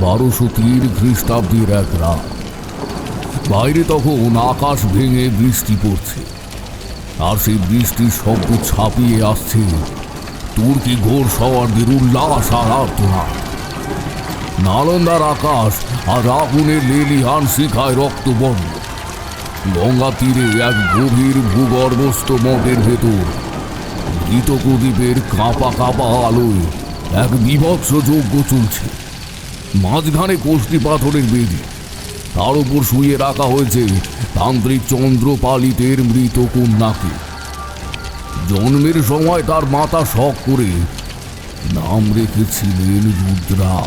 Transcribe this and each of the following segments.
1203 খ্রিস্টাব্দের এক রাত। বাইরে তখন আকাশ ভেঙে বৃষ্টি পড়ছে, আর সেই বৃষ্টির শব্দ ছাপিয়ে আসছে তুর্কি ঘোড়সওয়ারদের উল্লাস আর আর্তনাদ। নালন্দার আকাশ আর আগুনের লেলিহান শিখায় রক্তবর্ণ। গঙ্গা তীরে এক গভীর ভূগর্ভস্থ মঠের ভেতর মৃত প্রদীপের কাঁপা কাঁপা আলোয় এক বীভৎস যজ্ঞ চলছে। মাঝখানে কোষ্ঠী পাথরের বেদি, তার উপর শুয়ে রাখা হয়েছে তান্ত্রিক চন্দ্রপালিতের মৃত কন্যাকে। জন্মের সময় তার মাথা শখ করে নাম রেখেছিলেন রুদ্রা।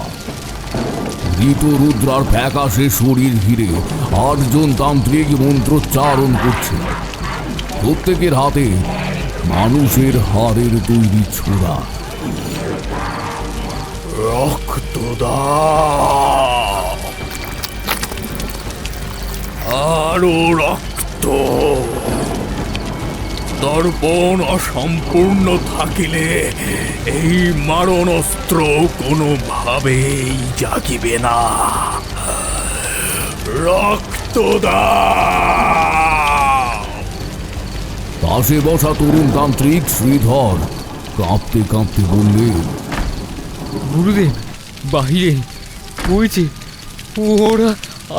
মৃত রুদ্রার ফ্যাকাশে শরীর ঘিরে 8 জন তান্ত্রিক মন্ত্রোচ্চারণ করছে। প্রত্যেকের হাতে মানুষের হাড়ের তৈরি ছোড়া। রক্ত দাও, আরো রক্ত। দর্পণ অসম্পূর্ণ থাকিলে এই মারণ অস্ত্র কোনোভাবেই জাগিবে না। রক্ত দাও। পাশে বসা তরুণ তান্ত্রিক শ্রীধর কাঁপতে কাঁপতে বললেন, গুরুদেব, বাহিরে পড়েছে, ওরা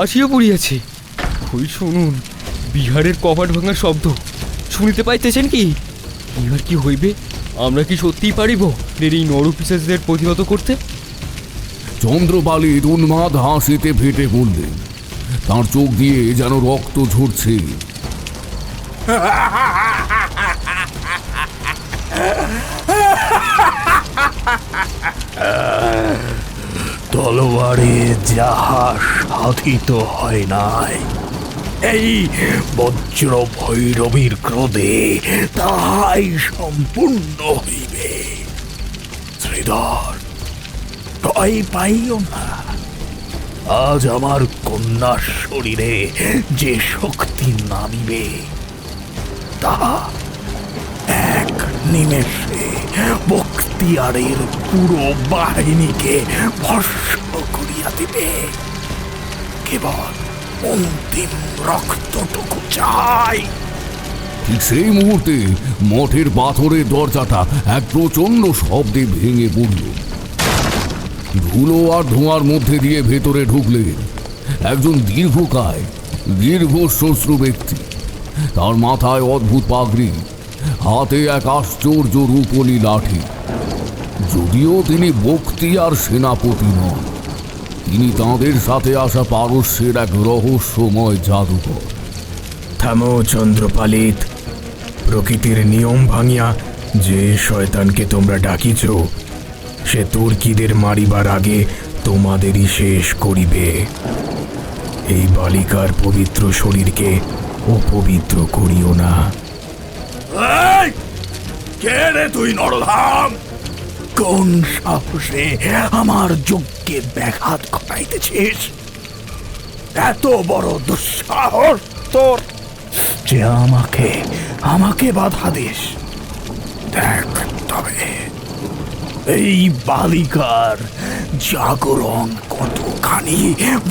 আসিয়া পড়িয়াছে। ওই শুনুন, বিহারের কপাট ভাঙার শব্দ শুনিতে পাইতেছেন কি? এবার কি হইবে? আমরা কি সত্যিই পারিব এই নরপিশাচদের প্রতিহত করতে? চন্দ্রপালিত উন্মাদ হাসিতে ফেটে পড়লেন। তাঁর চোখ দিয়ে যেন রক্ত ঝরছে। তলোয়ারে যাহা সাধিত হয় নাই, এই বজ্র ভৈরবীর ক্রোধে তাহাই সম্পূর্ণ হইবে। শ্রীধর, ভয় পাইও না। আজ আমার কন্যার শরীরে যে শক্তি নামিবে, তাহা এক নিমেষে বখতিয়ারের পুরো বাহিনীকে ভস্ম করিয়া দিবে। কেবল অন্তিম রক্তটুকু চাই। ঠিক সেই মুহূর্তে মঠের পাথরের দরজাটা এক প্রচন্ড শব্দে ভেঙে পড়ল। ধুলো আর ধোঁয়ার মধ্যে দিয়ে ভেতরে ঢুকলেন একজন দীর্ঘকায়, দীর্ঘ শ্বশ্রু ব্যক্তি। তার মাথায় অদ্ভুত পাগড়ি, হাতে এক আশ্চর্য রূপলি লাঠি। যদিও তিনি বখতিয়ার সেনাপতি নন, তিনি তাঁদের সাথে আসা পারস্যের এক রহস্যময় জাদুকর। থামো চন্দ্রপালিত। প্রকৃতির নিয়ম ভাঙিয়া যে শয়তানকে তোমরা ডাকিছ, সে তুর্কিদের মারিবার আগে তোমাদেরই শেষ করিবে। এই বালিকার পবিত্র শরীরকে অপবিত্র করিও না। কে রে তুই নরধাম? কোন সাহসে আমার যজ্ঞে ব্যাঘাত ঘটাইতেছিস? এত বড় দুঃসাহস তোর যে আমাকে বাধা দিস? দেখ তবে এই বালিকার জাগরণ কতখানি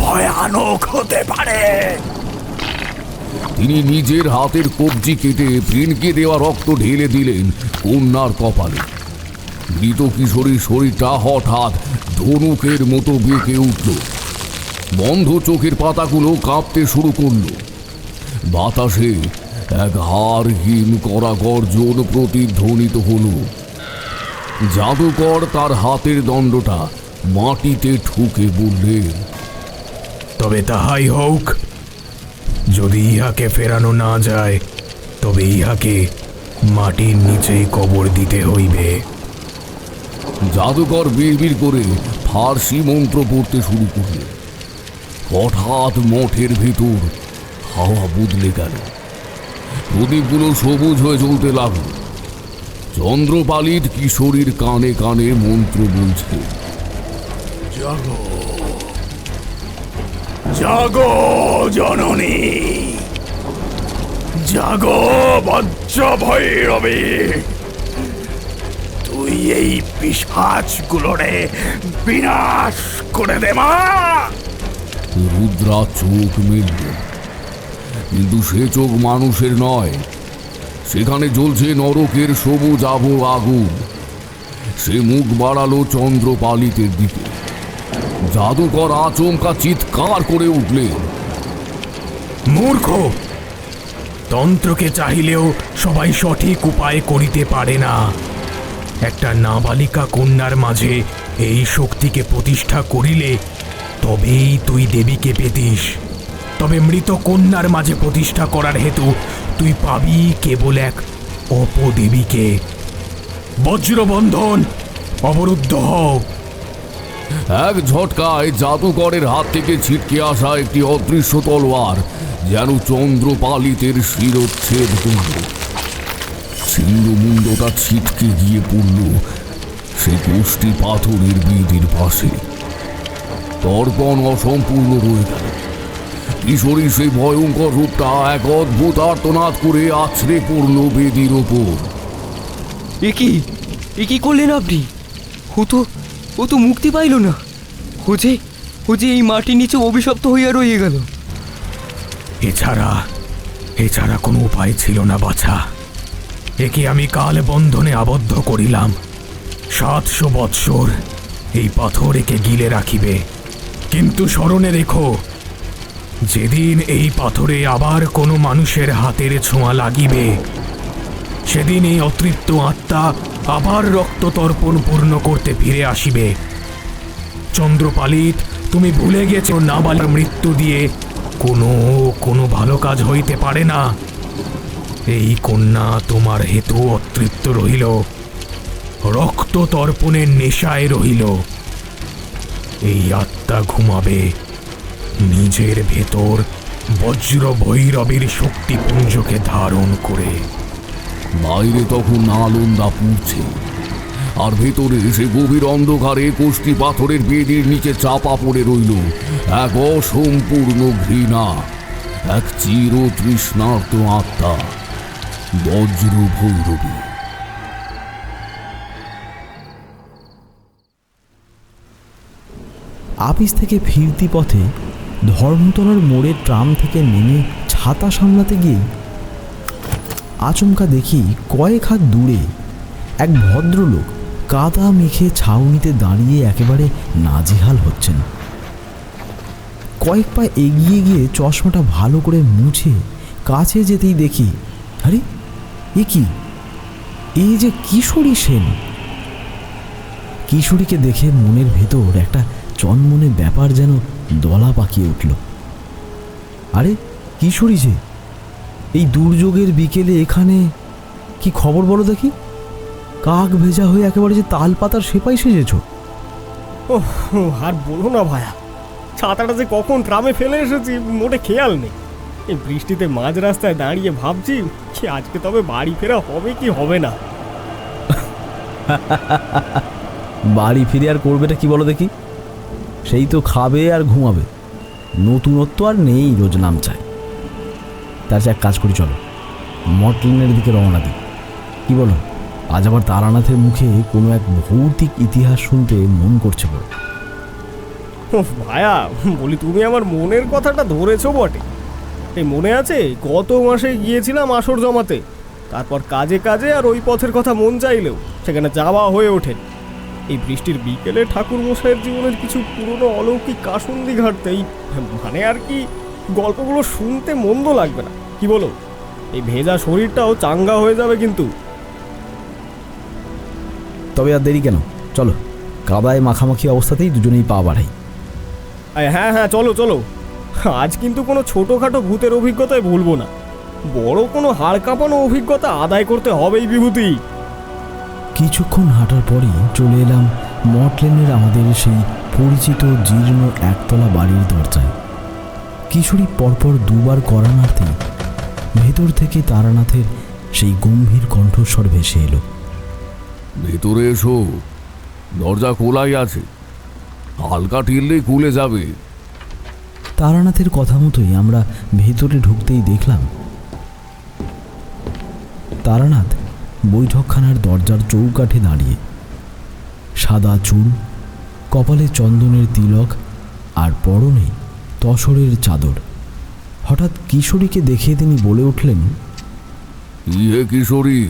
ভয়ানক হতে পারে। তিনি নিজের হাতের কবজি কেটে ফিনকে দেওয়া রক্ত ঢেলে দিলেন কন্যার কপালে। মৃত কিশোরীর শরীরটা হঠাৎ ধনুকের মতো বেঁকে উঠল। বন্ধ চোখের পাতাগুলো কাঁপতে শুরু করল। বাতাসে এক হাড়হীন করা গর্জন প্রতিধ্বনিত হল। জাদুকর তার হাতের দণ্ডটা মাটিতে ঠুকে বললেন, তবে তাহাই হোক। যদি ইহাকে ফেরানো না যায়, তবে ইহাকে মাটির নিচেই কবর দিতে হইবে। জাদুকর বিড়বিড় করে ফার্সি মন্ত্র পড়তে শুরু করলেন। হঠাৎ মঠের ভেতর হাওয়া বদলে গেল। প্রদীপগুলো সবুজ হয়ে জ্বলতে লাগলো। চন্দ্রপালিত কিশোরীর কানে কানে মন্ত্র বলছে, জাগো জাগো জননী, জাগো বজ্র ভৈরবী। তুই এই পিশাচগুলোরে বিনাশ করে দে মা। রুদ্রা চোখ মেলল, কিন্তু সে চোখ মানুষের নয়। সেখানে জ্বলছে নরকের সবুজ আবহ আগুন। সে মুখ বাড়ালো চন্দ্রপালিতের দিকে। জাদুকর আচমকা চিৎকার করে উঠলেন, মূর্খ! তন্ত্রকে চাহিলেও সবাই সঠিক উপায় করিতে পারে না। একটা নাবালিকা কন্যার মাঝে এই শক্তিকে প্রতিষ্ঠা করিলে তবেই তুই দেবীকে পেতিস। তবে মৃত কন্যার মাঝে প্রতিষ্ঠা করার হেতু তুই পাবি কেবল এক অপদেবীকে। বজ্রবন্ধন, অবরুদ্ধ হও। এক ঝটকায় জাদুকরের হাত থেকে ছিটকে আসা একটি অদৃশ্য তলোয়ার যেন চন্দ্রপালিতের শিরচ্ছেদ করল। ছিন্নমুণ্ডটা ছিটকে গিয়ে পড়ল সে গোষ্ঠী পাথরের বেদির পাশে। তর্পণ অসম্পূর্ণ রয়ে গেল। কিশোরী সেই ভয়ঙ্কর রূপটা এক অদ্ভুত আর্তনাদ করে আছড়ে পড়ল বেদির ওপর। এ কি করলেন আপনি? ও তো মুক্তি পাইল না। ও যে এই মাটির নিচে অভিশপ্ত হইয়া রয়ে গেল। এছাড়া কোনো উপায় ছিল না বাছা। একে আমি কাল বন্ধনে আবদ্ধ করিলাম। 700 বৎসর এই পাথর একে গিলে রাখিবে। কিন্তু স্মরণে রেখো, যেদিন এই পাথরে আবার কোনো মানুষের হাতের ছোঁয়া লাগিবে, সেদিন এই অতৃপ্ত আত্মা আবার রক্ত তর্পণ পূর্ণ করতে ফিরে আসিবে। চন্দ্রপালিত, তুমি ভুলে গেছো নাবালিকার মৃত্যু দিয়ে কোনো ভালো কাজ হইতে পারে না। এই কন্যা তোমার হেতু অতৃপ্ত রহিল, রক্ত তর্পণের নেশায় রহিল। এই আত্মা ঘুমাবে নিজের ভেতর বজ্র ভৈরবীর শক্তিপুঞ্জকে ধারণ করে। বাইরে তখন নালন্দা পুড়ছে, আর ভেতরে সে গভীর অন্ধকারে কোষ্ঠী পাথরের বেদির নিচে চাপা পড়ে রইল এক অসম্পূর্ণ ঘৃণা, এক চির তৃষ্ণার্ত আত্মা, বজ্র ভৈরবী। আপিস থেকে ফিরতি পথে ধর্মতলার মোড়ে ট্রাম থেকে নেমে ছাতা সামলাতে গিয়েই আচমকা দেখি কয়েক হাত দূরে এক ভদ্রলোক কাদা মেখে ছাউনিতে দাঁড়িয়ে একেবারে নাজেহাল হচ্ছেন। কয়েক পা এগিয়ে গিয়ে চশমাটা ভালো করে মুছে কাছে যেতেই দেখি, আরে এ কি, এই যে কিশোরী সেন। কিশোরীকে দেখে মনের ভেতর একটা চনমনে ব্যাপার যেন দলা পাকিয়ে উঠল। আরে কিশোরী যে, এই দুর্যোগের বিকেলে এখানে কি খবর বলো দেখি? কাক ভেজা হয়ে একেবারে যে তাল পাতার সেপাই সেজেছ। ওহ, আর বলো না ভায়া, ছাতাটা যে কখন ট্রামে ফেলে এসেছি মোটে খেয়াল নেই। এই বৃষ্টিতে মাঝ রাস্তায় দাঁড়িয়ে ভাবছি কি আজকে তবে বাড়ি ফেরা হবে কি হবে না। বাড়ি ফিরে আর করবেটা কি বলো দেখি? সেই তো খাবে আর ঘুমাবে, নতুনত্ব আর নেই রোজ নাম চাই। তার চেয়ে এক কাজ করি, চলো মটলিনের দিকে রওনা দিই। কি বলো? আজ আবার তারানাথের মুখে কোনো এক ভৌতিক ইতিহাস শুনতে মন করছে বড়। ভায়া বলি, তুমি আমার মনের কথাটা ধরেছো বটে। এই মনে আছে গত মাসে গিয়েছিলাম আসর জমাতে, তারপর কাজে কাজে আর ওই পথের কথা মন চাইলেও সেখানে যাওয়া হয়ে ওঠেন। এই বৃষ্টির বিকেলে ঠাকুর মশাইয়ের জীবনের কিছু পুরনো অলৌকিক কাসুন্দি ঘাটতে মানে আর কি গল্পগুলো শুনতে মন্দ লাগবে না, কি বলো? এই ভেজা শরীরটাও চাঙ্গা হয়ে যাবে কিন্তু। তবে আর দেরি কেন, চলো কাদায় মাখামাখি অবস্থাতেই দুজনেই পা বাড়াই। হ্যাঁ হ্যাঁ, চলো চলো। আজ কিন্তু কোনো ছোটোখাটো ভূতের অভিজ্ঞতায় ভুলবো না, বড় কোনো হাড় কাঁপানো অভিজ্ঞতা আদায় করতে হবেই বিভূতি। কিছুক্ষণ হাঁটার পরেই চলে এলাম মটলেনের আমাদের সেই পরিচিত জীর্ণ একতলা বাড়ির দরজায়। কিশোরী পরপর দুবার কড়া নাড়তেই ভেতর থেকে তারানাথের সেই গম্ভীর কণ্ঠস্বর ভেসে এলো, ভেতরে এসো, দরজা খোলাই আছে, হালকা টিললেই খুলে যাবে। তারানাথের কথা মতোই আমরা ভেতরে ঢুকতেই দেখলাম তারানাথ বৈঠকখানার দরজার চৌকাঠে দাঁড়িয়ে। সাদা চুল, কপালে চন্দনের তিলক আর পরনে তসরের চাদর। হঠাৎ কিশোরীকে দেখে তিনি বলে উঠলেন, ইয়ে কিশোরী,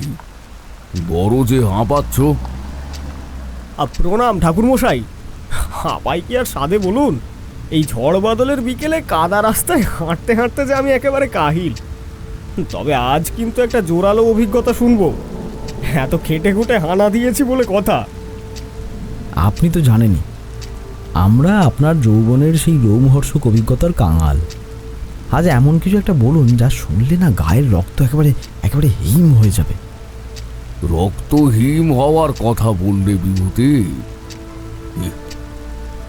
বড় যে হাঁপাচ্ছ। প্রণাম ঠাকুরমশাই। হাঁপাই কি আর সাধে বলুন, এই ঝড় বাদলের বিকেলে কাদা রাস্তায় হাঁটতে হাঁটতে যে আমি একেবারে কাহিল। তবে আজ কিন্তু একটা জোরালো অভিজ্ঞতা শুনবো। এত খেটে খুঁটে হানা দিয়েছি বলে কথা। আপনি তো জানেনই আমরা আপনার যৌবনের সেই রোমহর্ষক অভিজ্ঞতার কাঙাল। আজ এমন কিছু একটা বলুন যা শুনলে না গায়ের রক্ত একেবারে একেবারে হিম হয়ে যাবে। রক্তহীন হওয়ার কথা বললে বিভূতি,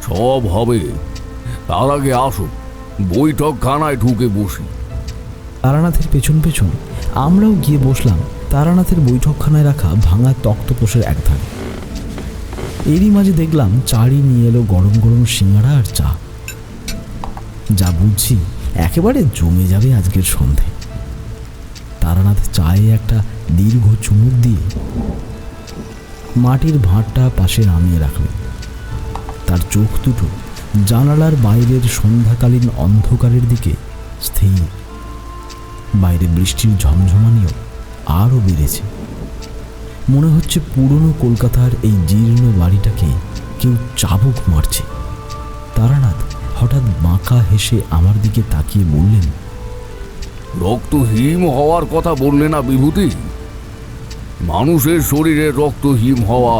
সব হবে। তার আগে আসো, বৈঠকখানায় ঢুকে বসি। তারানাথের পেছন পেছন আমরাও গিয়ে বসলাম তারানাথের বৈঠকখানায় রাখা ভাঙা তক্তপোষের একধারে। এরই মাঝে দেখলাম চাড়ি নিয়ে এলো গরম গরম সিঙ্গাড়া আর চা। যা বুঝছি একেবারে জমে যাবে আজকের সন্ধে। তারানাথ চায়ে একটা দীর্ঘ চুমুক দিয়ে মাটির ভাঁড়টা পাশে নামিয়ে রাখলেন। তার চোখ দুটো জানালার বাইরের সন্ধ্যাকালীন অন্ধকারের দিকে স্থির। বাইরে বৃষ্টির ঝমঝমানিও আরও বেড়েছে। মনে হচ্ছে পুরনো কলকাতার এই জীর্ণ বাড়িটাকে কেউ চাবুক মারছে। তারানাথ হঠাৎ বাঁকা হেসে আমার দিকে তাকিয়ে বললেন, রক্তহীন হওয়ার কথা বললে না বিভূতি? মানুষের শরীরে রক্তহীন হওয়া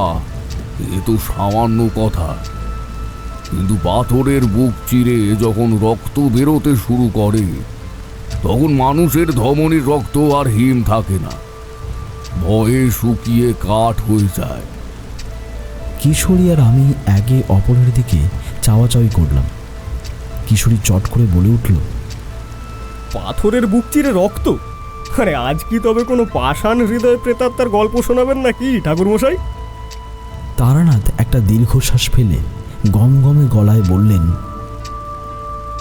এ তো সামান্য কথা, কিন্তু পাথরের বুক চিরে যখন রক্ত বেরোতে শুরু করে তখন মানুষের ধমনীর রক্ত আর হিম থাকে না, ভয়ে শুকিয়ে কাঠ হয়ে যায়। কিশোরী আর আমি একে অপরের দিকে চাওয়াচাওয়ি করলাম। কিশোরী চট করে বলে উঠল, পাথরের বুক চিরে রক্ত? আরে আজ কি তবে কোনো পাষাণ হৃদয় প্রেতাত্মার গল্প শোনাবেন নাকি ঠাকুরমশাই? তারানাথ একটা দীর্ঘশ্বাস ফেলে গমগমে গলায় বললেন,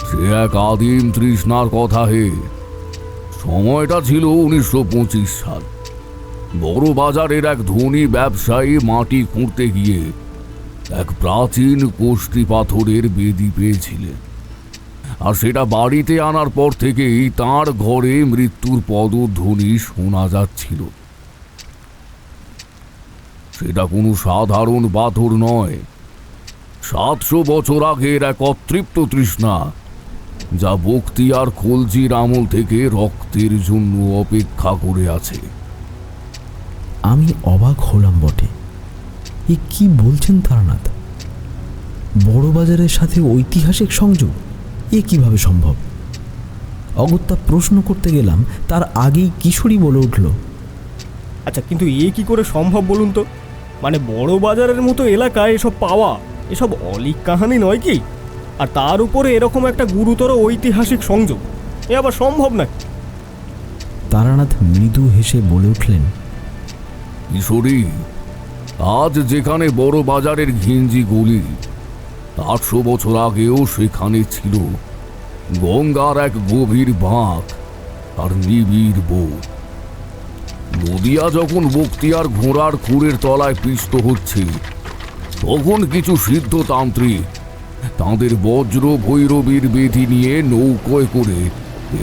সে এক আদিম তৃষ্ণার কথা হে। সময়টা ছিল 1925 সাল। বড় বাজারের এক ধনী ব্যবসায়ী মাটি খুঁড়তে গিয়ে এক প্রাচীন কোষ্ঠী পাথরের বেদি পেয়েছিলেন, আর সেটা বাড়িতে আনার পর থেকেই তার ঘরে মৃত্যুর পদধ্বনি শোনা যাচ্ছিল। সেটা কোনো সাধারণ পাথর নয়, 700 বছর আগের এক অতৃপ্ত তৃষ্ণা, যা বখতিয়ার খলজির আমল থেকে রক্তের জন্য অপেক্ষা করে আছে। আমি অবাক হলাম বটে। এ কি বলছেন তারানাথ? বড় বাজারের সাথে ঐতিহাসিক সংযোগ এ কিভাবে সম্ভব? অগত্যা প্রশ্ন করতে গেলাম, তার আগেই কিশোরী বলে উঠল, আচ্ছা, কিন্তু এ কি করে সম্ভব বলুন তো? মানে বড় বাজারের মতো এলাকায় এসব পাওয়া এসব অলিক কাহানি নয় কি? আর তার উপরে এরকম একটা গুরুতর ঐতিহাসিক সংযোগ, এ আবার সম্ভব নাকি? তারানাথ মৃদু হেসে বলে উঠলেন, কিশোরী, আজ যেখানে বড় বাজারের ঘিঞ্জি গলি, 800 বছর আগেও সেখানে ছিল গঙ্গার এক গভীর বাঁক আর নিবিড় বোধ। নদিয়া যখন বখতিয়ার ঘোড়ার খুরের তলায় পিষ্ট হচ্ছে, তখন কিছু সিদ্ধতান্ত্রিক তাঁদের বজ্র ভৈরবীর বেদি নিয়ে নৌকোয় করে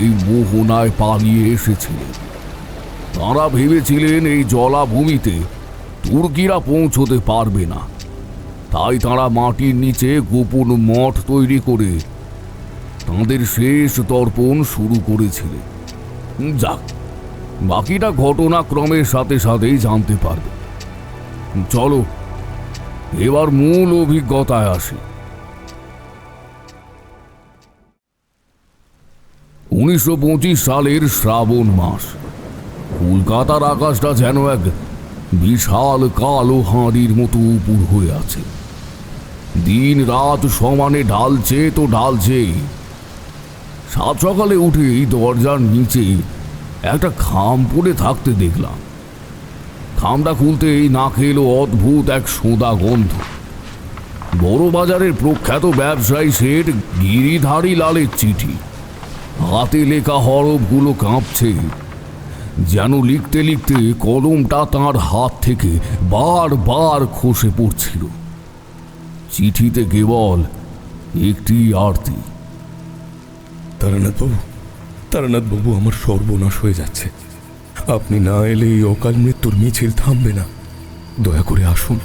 এই মোহনায় পালিয়ে এসেছিলেন। তাঁরা ভেবেছিলেন এই জলাভূমিতে তুর্কিরা পৌঁছতে পারবে না, তাই তাঁরা মাটির নিচে গোপন মঠ তৈরি করে তাঁদের শেষ তর্পণ শুরু করেছিলেন। যাক, বাকিটা ঘটনাক্রমের সাথে সাথেই জানতে পারবে। চলো এবার মূল অভিজ্ঞতায় আসি। 1925 সালের শ্রাবণ মাস। কলকাতার আকাশটা যেন এক বিশাল কালো হাঁড়ির মতো উপুর হয়ে আছে। দিন রাত সমানে ঢালছে তো ঢালছেই। সাত সকালে উঠেই দরজার নিচে একটা খাম পড়ে থাকতে দেখলাম। খামটা খুলতেই নাকে এলো অদ্ভুত এক সোঁদা গন্ধ। বড় বাজারের প্রখ্যাত ব্যবসায়ী শেঠ গিরিধারী লালের চিঠি। হাতে লেখা হরফগুলো কাঁপছে, যেন লিখতে লিখতে কলমটা তাঁর হাত থেকে বারবার খসে পড়ছিল। চিঠিতে কেবল একটি আরতি। তারানাথবাবু, আমার সর্বনাশ হয়ে যাচ্ছে। আপনি না এলে এই অকাল মৃত্যুর মিছিল থামবে না। দয়া করে আসুন,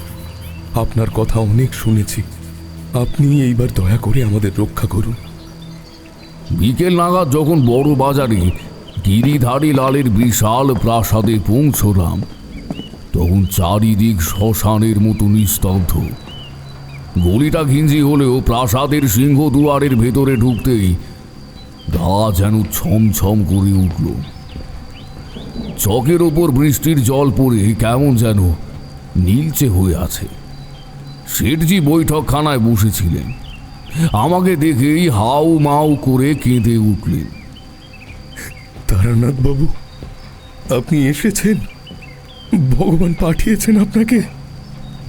আপনার কথা অনেক শুনেছি। আপনি এইবার দয়া করে আমাদের রক্ষা করুন। বিকেল নাগাদ যখন বড় বাজারে গিরিধারী লালের বিশাল প্রাসাদে পৌঁছলাম, তখন চারিদিক শ্মশানের মতো নিস্তব্ধ। গলিটা ঘিঞ্জি হলেও প্রাসাদের সিংহ দুয়ারের ভেতরে ঢুকতেই গা যেন ছমছম করে উঠল। চকের ওপর বৃষ্টির জল পড়ে কেমন যেন নীলচে হয়ে আছে। শেঠজি বৈঠকখানায় বসেছিলেন। আমাকে দেখেই হাউ মাউ করে কেঁদে উঠলেন। তারানাথবাবু, আপনি এসেছেন? ভগবান পাঠিয়েছেন আপনাকে।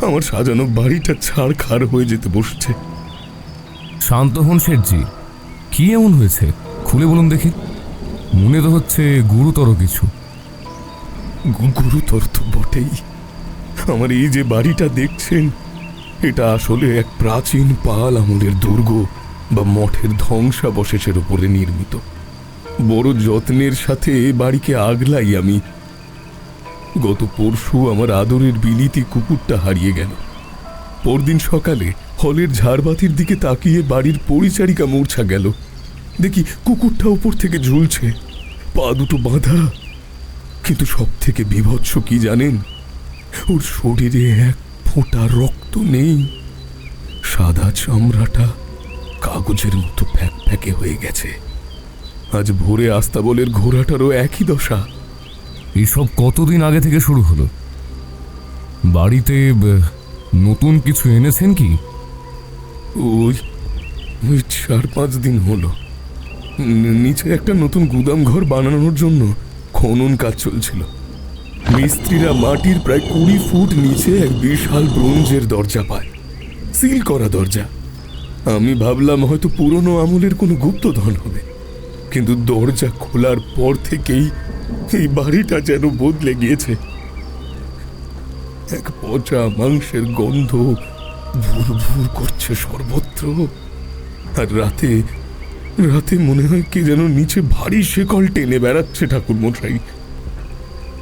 আমার সাজানো বাড়িটা ছাড়খাড় হয়ে যেতে বসছে। শান্ত হন শেঠজি, কি এমন হয়েছে খুলে বলুন দেখি। মনে তো হচ্ছে গুরুতর কিছু। গুরুতর তো বটেই। আমার এই যে বাড়িটা দেখছেন, এটা আসলে এক প্রাচীন পাল আমলের দুর্গ বা মঠের ধ্বংসাবশেষের উপরে নির্মিত। বড় যত্নের সাথে এ বাড়িকে আগলাই আমি। গত পরশু আমার আদরের বিলিতি কুকুরটা হারিয়ে গেল। পরদিন সকালে হলের ঝাড়বাতির দিকে তাকিয়ে বাড়ির পরিচারিকা মূর্ছা গেল। দেখি কুকুরটা উপর থেকে ঝুলছে, পা দুটো বাঁধা। কিন্তু সব থেকে বীভৎস কি জানেন? ওর শরীরে এক ফোঁটা রক্ত নেই। সাদা চামড়াটা কাগজের মতো ফ্যাকে হয়ে গেছে। আজ ভোরে আস্তাবলের ঘোড়াটারও একই দশা। এসব কতদিন আগে থেকে শুরু হলো? বাড়িতে নতুন কিছু এনেছেন কি? ওই 4-5 দিন হলো। নিচে একটা নতুন গুদাম ঘর বানানোর জন্য খনন কাজ চলছিল। মিস্ত্রিরা মাটির প্রায় 20 ফুট নিচে এক বিশাল ব্রোঞ্জের দরজা পায়, সিল করা দরজা। আমি ভাবলাম হয়তো পুরনো আমলের কোনো গুপ্তধন হবে, কিন্তু দরজা খোলার পর থেকেই এই বাড়িটা যেন বদলে গিয়েছে। এক পচা মাংসের গন্ধ ভুর ভুর করছে সর্বত্র। আর রাতে রাতে মনে হয় কে যেন নিচে ভারী শেকল টেনে বেড়াচ্ছে। ঠাকুর মশাই,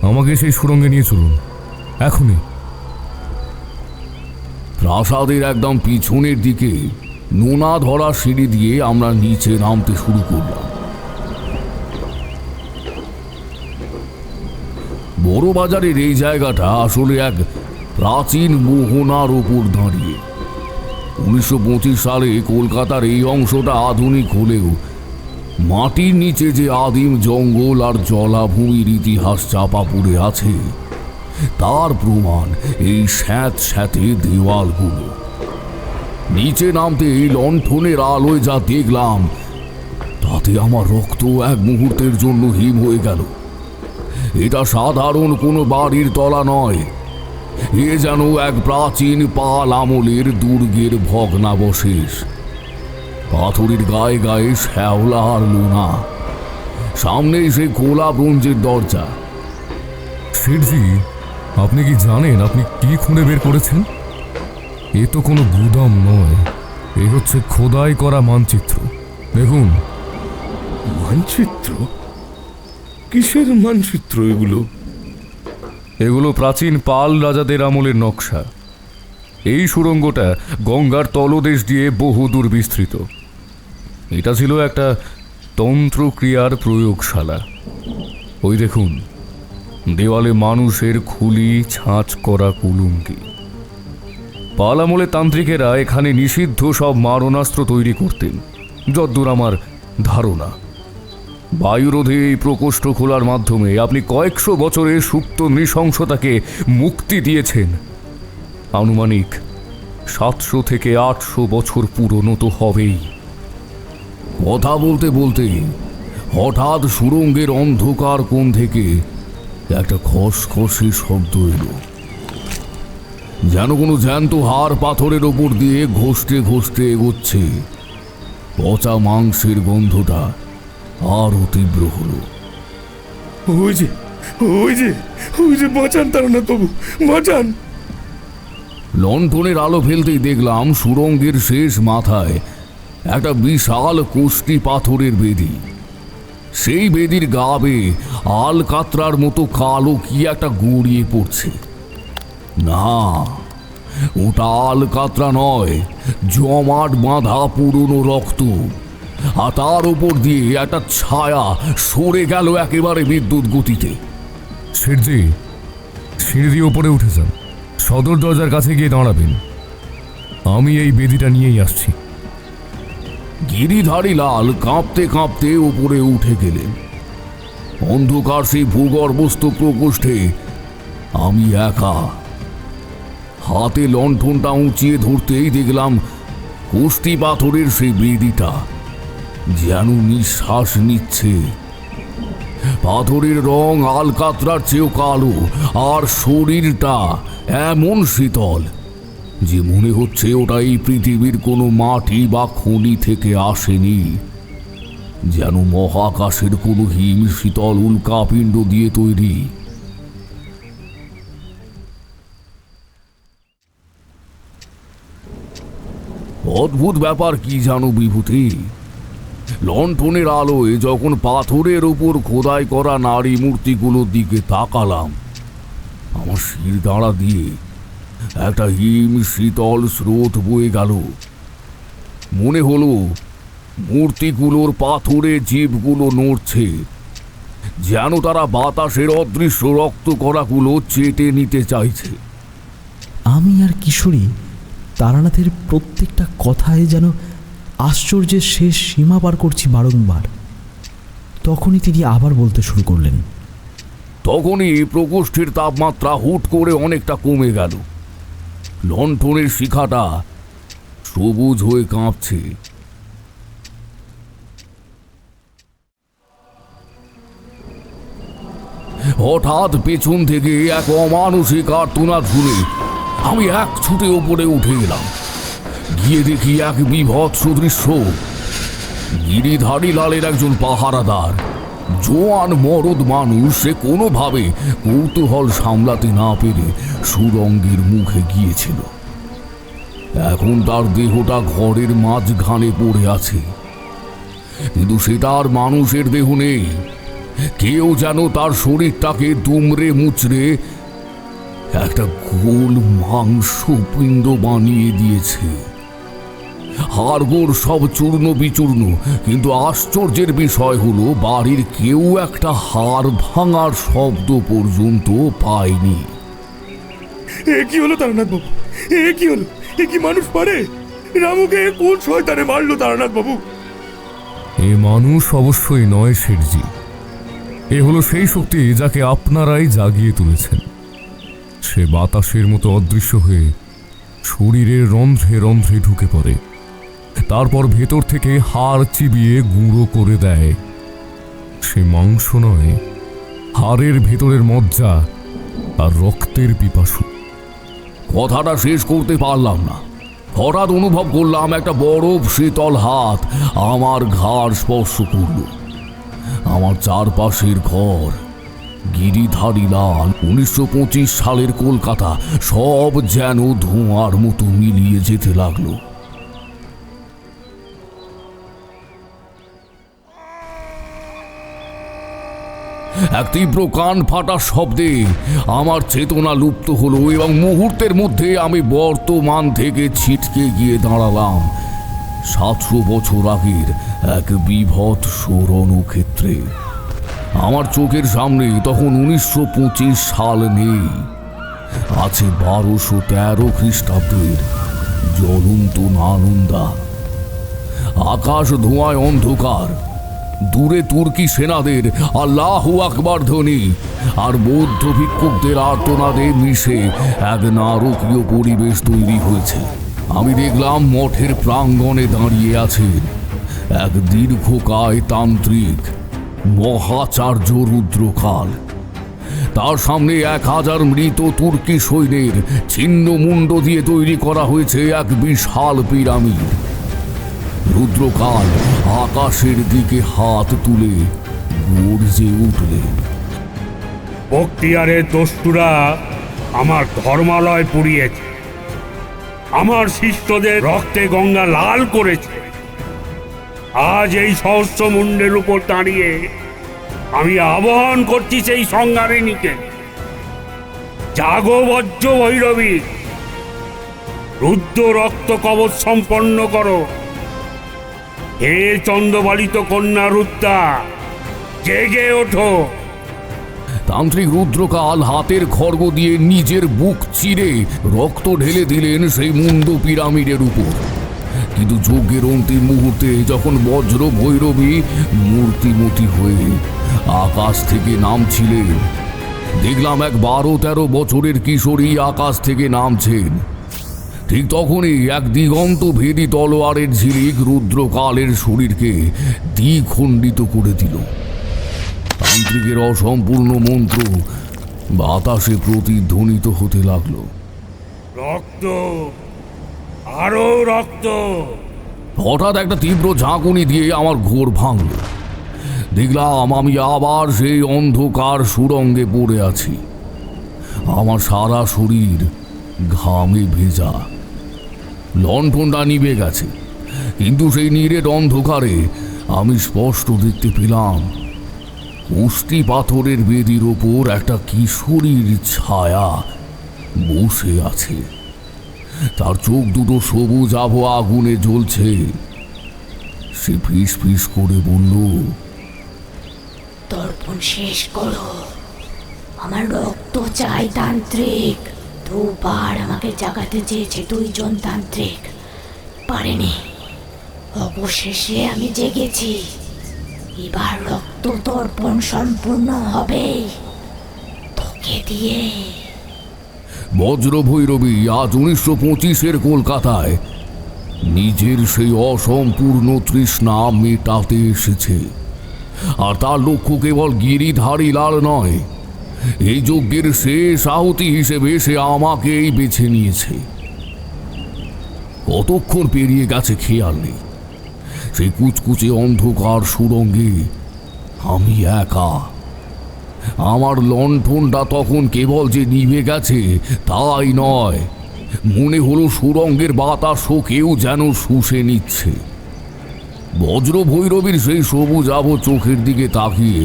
আমাকে সেই সুড়ঙ্গে নিয়ে চলুন এখনই। প্রাসাদের একদম পিছনের দিকে নোনা ধরা সিঁড়ি দিয়ে আমরা নিচে নামতে শুরু করলাম। বড় বাজারের এই জায়গাটা আসলে এক প্রাচীন মোহনার ওপর দাঁড়িয়ে। 1925 সালে কলকাতার এই অংশটা আধুনিক হলেও মাটির নিচে যে আদিম জঙ্গল আর জলাভূমির ইতিহাস চাপা পড়ে আছে, তার প্রমাণ এই স্যাঁতস্যাঁতে দেওয়ালগুলো। নিচে নামতে এই লণ্ঠনের আলোয় যা দেখলাম, তাতে আমার রক্ত এক মুহূর্তের জন্য হিম হয়ে গেল। এটা সাধারণ কোনো বাড়ির তলা নয়, এ যেন এক প্রাচীন পাল আমলের দুর্গের ভগ্নাবশেষ। পাথরের গায়ে গায়ে শ্যাওলা আর লোনা, সামনেই সে খোলা ব্রোঞ্জের দরজা। শেঠজি, আপনি কি জানেন আপনি কি খুঁড়ে বের করেছেন? এ তো কোনো গুদাম নয়, এ হচ্ছে খোদাই করা মানচিত্র। দেখুন। মানচিত্র? কিসের মানচিত্র এগুলো? এগুলো প্রাচীন পাল রাজাদের আমলের নকশা। এই সুড়ঙ্গটা গঙ্গার তলদেশ দিয়ে বহুদূর বিস্তৃত। এটা ছিল একটা তন্ত্রক্রিয়ার প্রয়োগশালা। ওই দেখুন, দেওয়ালে মানুষের খুলি ছাঁচ করা কুলুঙ্গি। পাল আমলে তান্ত্রিকেরা এখানে নিষিদ্ধ সব মারণাস্ত্র তৈরি করতেন, যদ্দূর আমার ধারণা। বায়ুরোধে এই প্রকোষ্ঠ খোলার মাধ্যমে আপনি কয়েকশো বছরের সুপ্ত নৃশংসতাকে মুক্তি দিয়েছেন। আনুমানিক 700 থেকে 800 বছর পুরনো তো হবেই। কথা বলতে বলতে হঠাৎ সুড়ঙ্গের অন্ধকার কোণ থেকে একটা খসখসে শব্দ এলো, যেন কোনো জ্যান্ত হাড় পাথরের ওপর দিয়ে ঘষতে ঘষতে এগোচ্ছে। পচা মাংসের গন্ধটা আরও তীব্র হলো। ওই যে ওই যে ওই যে বাঁচান তারানাথবাবু, বাঁচান! লণ্ঠনের আলো ফেলতেই দেখলাম সুড়ঙ্গের শেষ মাথায় একটা বিশাল কোষ্ঠী পাথরের বেদি। সেই বেদির গা বেয়ে আলকাতরার মতো কালো কি একটা গড়িয়ে পড়ছে। না, ওটা আলকাতরা নয়, জমাট বাঁধা পুরনো রক্ত। আর তার উপর দিয়ে একটা ছায়া সরে গেল একেবারে বিদ্যুৎ গতিতে। শেঠজি, সিঁড়ি দিয়ে ওপরে উঠে যান, সদর দরজার কাছে গিয়ে দাঁড়াবেন। আমি এই বেদিটা নিয়েই আসছি। গিরিধারী লাল কাঁপতে কাঁপতে উপরে উঠে গেলেন। অন্ধকার সেই ভূগর্ভস্থ প্রকোষ্ঠে আমি একা। হাতে লণ্ঠনটা উঁচিয়ে ধরতেই দেখলাম কোষ্ঠী পাথরের সেই বেদিটা যেন নিঃশ্বাস নিচ্ছে। পাথরের রং আলকাতরার চেয়েও কালো, আর শরীরটা এমন শীতল যে মনে হচ্ছে ওটা এই পৃথিবীর কোনো মাটি বা খনি থেকে আসেনি, যেন মহাকাশের কোনো হিম শীতল উল্কাপিণ্ড দিয়ে তৈরি। অদ্ভুত ব্যাপার কি জানো বিভূতি, লণ্ঠনের আলোয় যখন পাথরের উপর খোদাই করা নারী মূর্তিগুলোর দিকে তাকালাম, আমার শির দাঁড়া দিয়ে একটা হিম শীতল স্রোত বয়ে গেল। মনে হলো মূর্তিগুলোর পাথরের জীবগুলো নড়ছে, যেন তারা বাতাসের অদৃশ্য রক্ত করাগুলো চেটে নিতে চাইছে। আমি আর কিশোরী তারানাথের প্রত্যেকটা কথায় যেন আশ্চর্যের শেষ সীমা পার করছি বারংবার। তখনই তিনি আবার বলতে শুরু করলেন। তখনই প্রকোষ্ঠের তাপমাত্রা হুট করে অনেকটা কমে গেল। লণ্ঠনের শিখাটা সবুজ হয়ে কাঁপছে। হঠাৎ পেছন থেকে এক অমানুষিক আর্তনাদ শুনে আমি এক ছুটে ওপরে উঠে গেলাম। গিয়ে দেখি এক বিভৎস দৃশ্য। গিরিধারী লালের একজন পাহারাদার, জোয়ান মরদ মানুষ, সে কোনোভাবে কৌতূহল সামলাতে না পেরে সুড়ঙ্গের মুখে গিয়েছিল। এখন তার দেহটা ঘরের মাঝখানে পড়ে আছে, কিন্তু সেটা আর মানুষের দেহ নেই। কেউ যেন তার শরীরটাকে দুমড়ে মুচড়ে একটা গোল মাংসপিণ্ড বানিয়ে দিয়েছে। হাড়গোড় সব চূর্ণ বিচূর্ণ, কিন্তু আশ্চর্যের বিষয় হলো বাড়ির কেউ একটা হাড় ভাঙার শব্দ পর্যন্ত পায়নি। এ কি হলো তারানাথ বাবু? এ কি হলো? এ কি মানুষ পারে? রামুকে কোন শয়তানে মারলো তারানাথ বাবু? এ মানুষ অবশ্যই নয় শেঠজি। এ হলো সেই শক্তি যাকে আপনারাই জাগিয়ে তুলেছেন। সে বাতাসের মতো অদৃশ্য হয়ে শরীরের রন্ধ্রে রন্ধ্রে ঢুকে পড়ে, তারপর ভেতর থেকে হাড় চিবিয়ে গুঁড়ো করে দেয়। সে মাংস নয়, হাড়ের ভেতরের মজ্জা আর রক্তের পিপাসু। কথাটা শেষ করতে পারলাম না। হঠাৎ অনুভব করলাম একটা বরফ শীতল হাত আমার ঘাড় স্পর্শ করল। আমার চারপাশের ঘর, গিরিধারী লাল, 1925 সালের কলকাতা, সব যেন ধোঁয়ার মতো মিলিয়ে যেতে লাগলো। এক তীব্র কান ফাটা শব্দে আমার চেতনা লুপ্ত হলো এবং মুহূর্তের মধ্যে আমি বর্তমান থেকে ছিটকে গিয়ে দাঁড়ালাম 700 বছর আগের এক বিভৎস রণক্ষেত্রে। আমার চোখের সামনে তখন 1925 সাল নেই, আছে 1213 খ্রিস্টাব্দের জ্বলন্ত নালন্দা। আকাশ ধোঁয়ায় অন্ধকার, দূরে তুর্কি সেনাদের আল্লাহু আকবার ধ্বনি আর বৌদ্ধ ভিক্ষুকদের আর্তনাদে মিশে এক নারকীয় পরিবেশ তৈরি হয়েছে। আমি দেখলাম মঠের প্রাঙ্গণে দাঁড়িয়ে আছেন এক দীর্ঘকায় তান্ত্রিক, মহাচার্য রুদ্রকাল। তার সামনে 1000 মৃত তুর্কি সৈন্যের ছিন্ন মুন্ড দিয়ে তৈরি করা হয়েছে এক বিশাল পিরামিড। রুদ্রকাল আকাশের দিকে হাত তুলে গর্জে উঠলেন। বক্তিয়ারের দস্যুরা আমার ধর্মালয় পুড়িয়েছে, আমার শিষ্যদের রক্তে গঙ্গা লাল করেছে। আজ এই সহস্রমুণ্ডের উপর দাঁড়িয়ে আমি আহ্বান করছি সেই সংহারিণীকে, জাগো বজ্র ভৈরবী, রুদ্র রক্ত কবচ সম্পন্ন করো। হে চন্দ্রবালিত কন্যা রুদ্রা, জেগে ওঠো। তান্ত্রিক রুদ্রকাল হাতের খড়গ দিয়ে নিজের বুক চিরে রক্ত ঢেলে দিলেন সেই মুন্ড পিরামিডের উপর। কিন্তু যজ্ঞের অন্তিম মুহূর্তে যখন বজ্র ভৈরবী মূর্তিমতি হয়ে আকাশ থেকে নামছিলেন, দেখলাম এক 12-13 বছরের কিশোরী আকাশ থেকে নামছেন। ঠিক তখনই এক দিগন্ত ভেদী তলোয়ারের ঝিলিক রুদ্রকালের শরীরকে দ্বিখণ্ডিত করে দিল। তান্ত্রিকের অসম্পূর্ণ মন্ত্র বাতাসে প্রতিধ্বনিত হতে লাগলো। রক্ত, আরো রক্ত। হঠাৎ একটা তীব্র ঝাঁকুনি দিয়ে আমার ঘোর ভাঙল। দেখলাম আমি আবার সেই অন্ধকার সুড়ঙ্গে পড়ে আছি। আমার সারা শরীর ঘামে ভেজা। লণ্ঠনটা নিভে গেছে, কিন্তু সেই নীরের অন্ধকারে আমি স্পষ্ট দেখতে পেলাম কুষ্টি পাথরের বেদির ওপর একটা কিশোরীর ছায়া বসে আছে। তার চোখ দুটো সবুজ আভো আগুনে জ্বলছে। সে ফিস ফিস করে বলল, তর্পণ শেষ করো, আমার রক্ত চাই তান্ত্রিক। দুবার আমাকে জাগাতে চেয়েছে 2 জন তান্ত্রিক, পারেনি। অবশেষে আমি জেগেছি। এবার রক্ত তর্পণ সম্পূর্ণ হবে তোকে দিয়ে। বজ্র ভৈরবী আজ 1925-এর কলকাতায় নিজের সেই অসম্পূর্ণ তৃষ্ণা মেটাতে এসেছে। আর তার লক্ষ্য কেবল গিরিধারী লাল নয়, এই যজ্ঞের শেষ আহুতি হিসেবে সে আমাকেই বেছে নিয়েছে। কতক্ষণ পেরিয়ে গেছে খেয়াল নেই। সেই কুচকুচে অন্ধকার সুড়ঙ্গে আমি একা। আমার লণ্ঠনটা তখন কেবল যে নিভে গেছে তাই নয়, মনে হলো সুড়ঙ্গের বাতাসও কেউ যেন শুষে নিচ্ছে। বজ্র ভৈরবীর সেই সবুজ আভো চোখের দিকে তাকিয়ে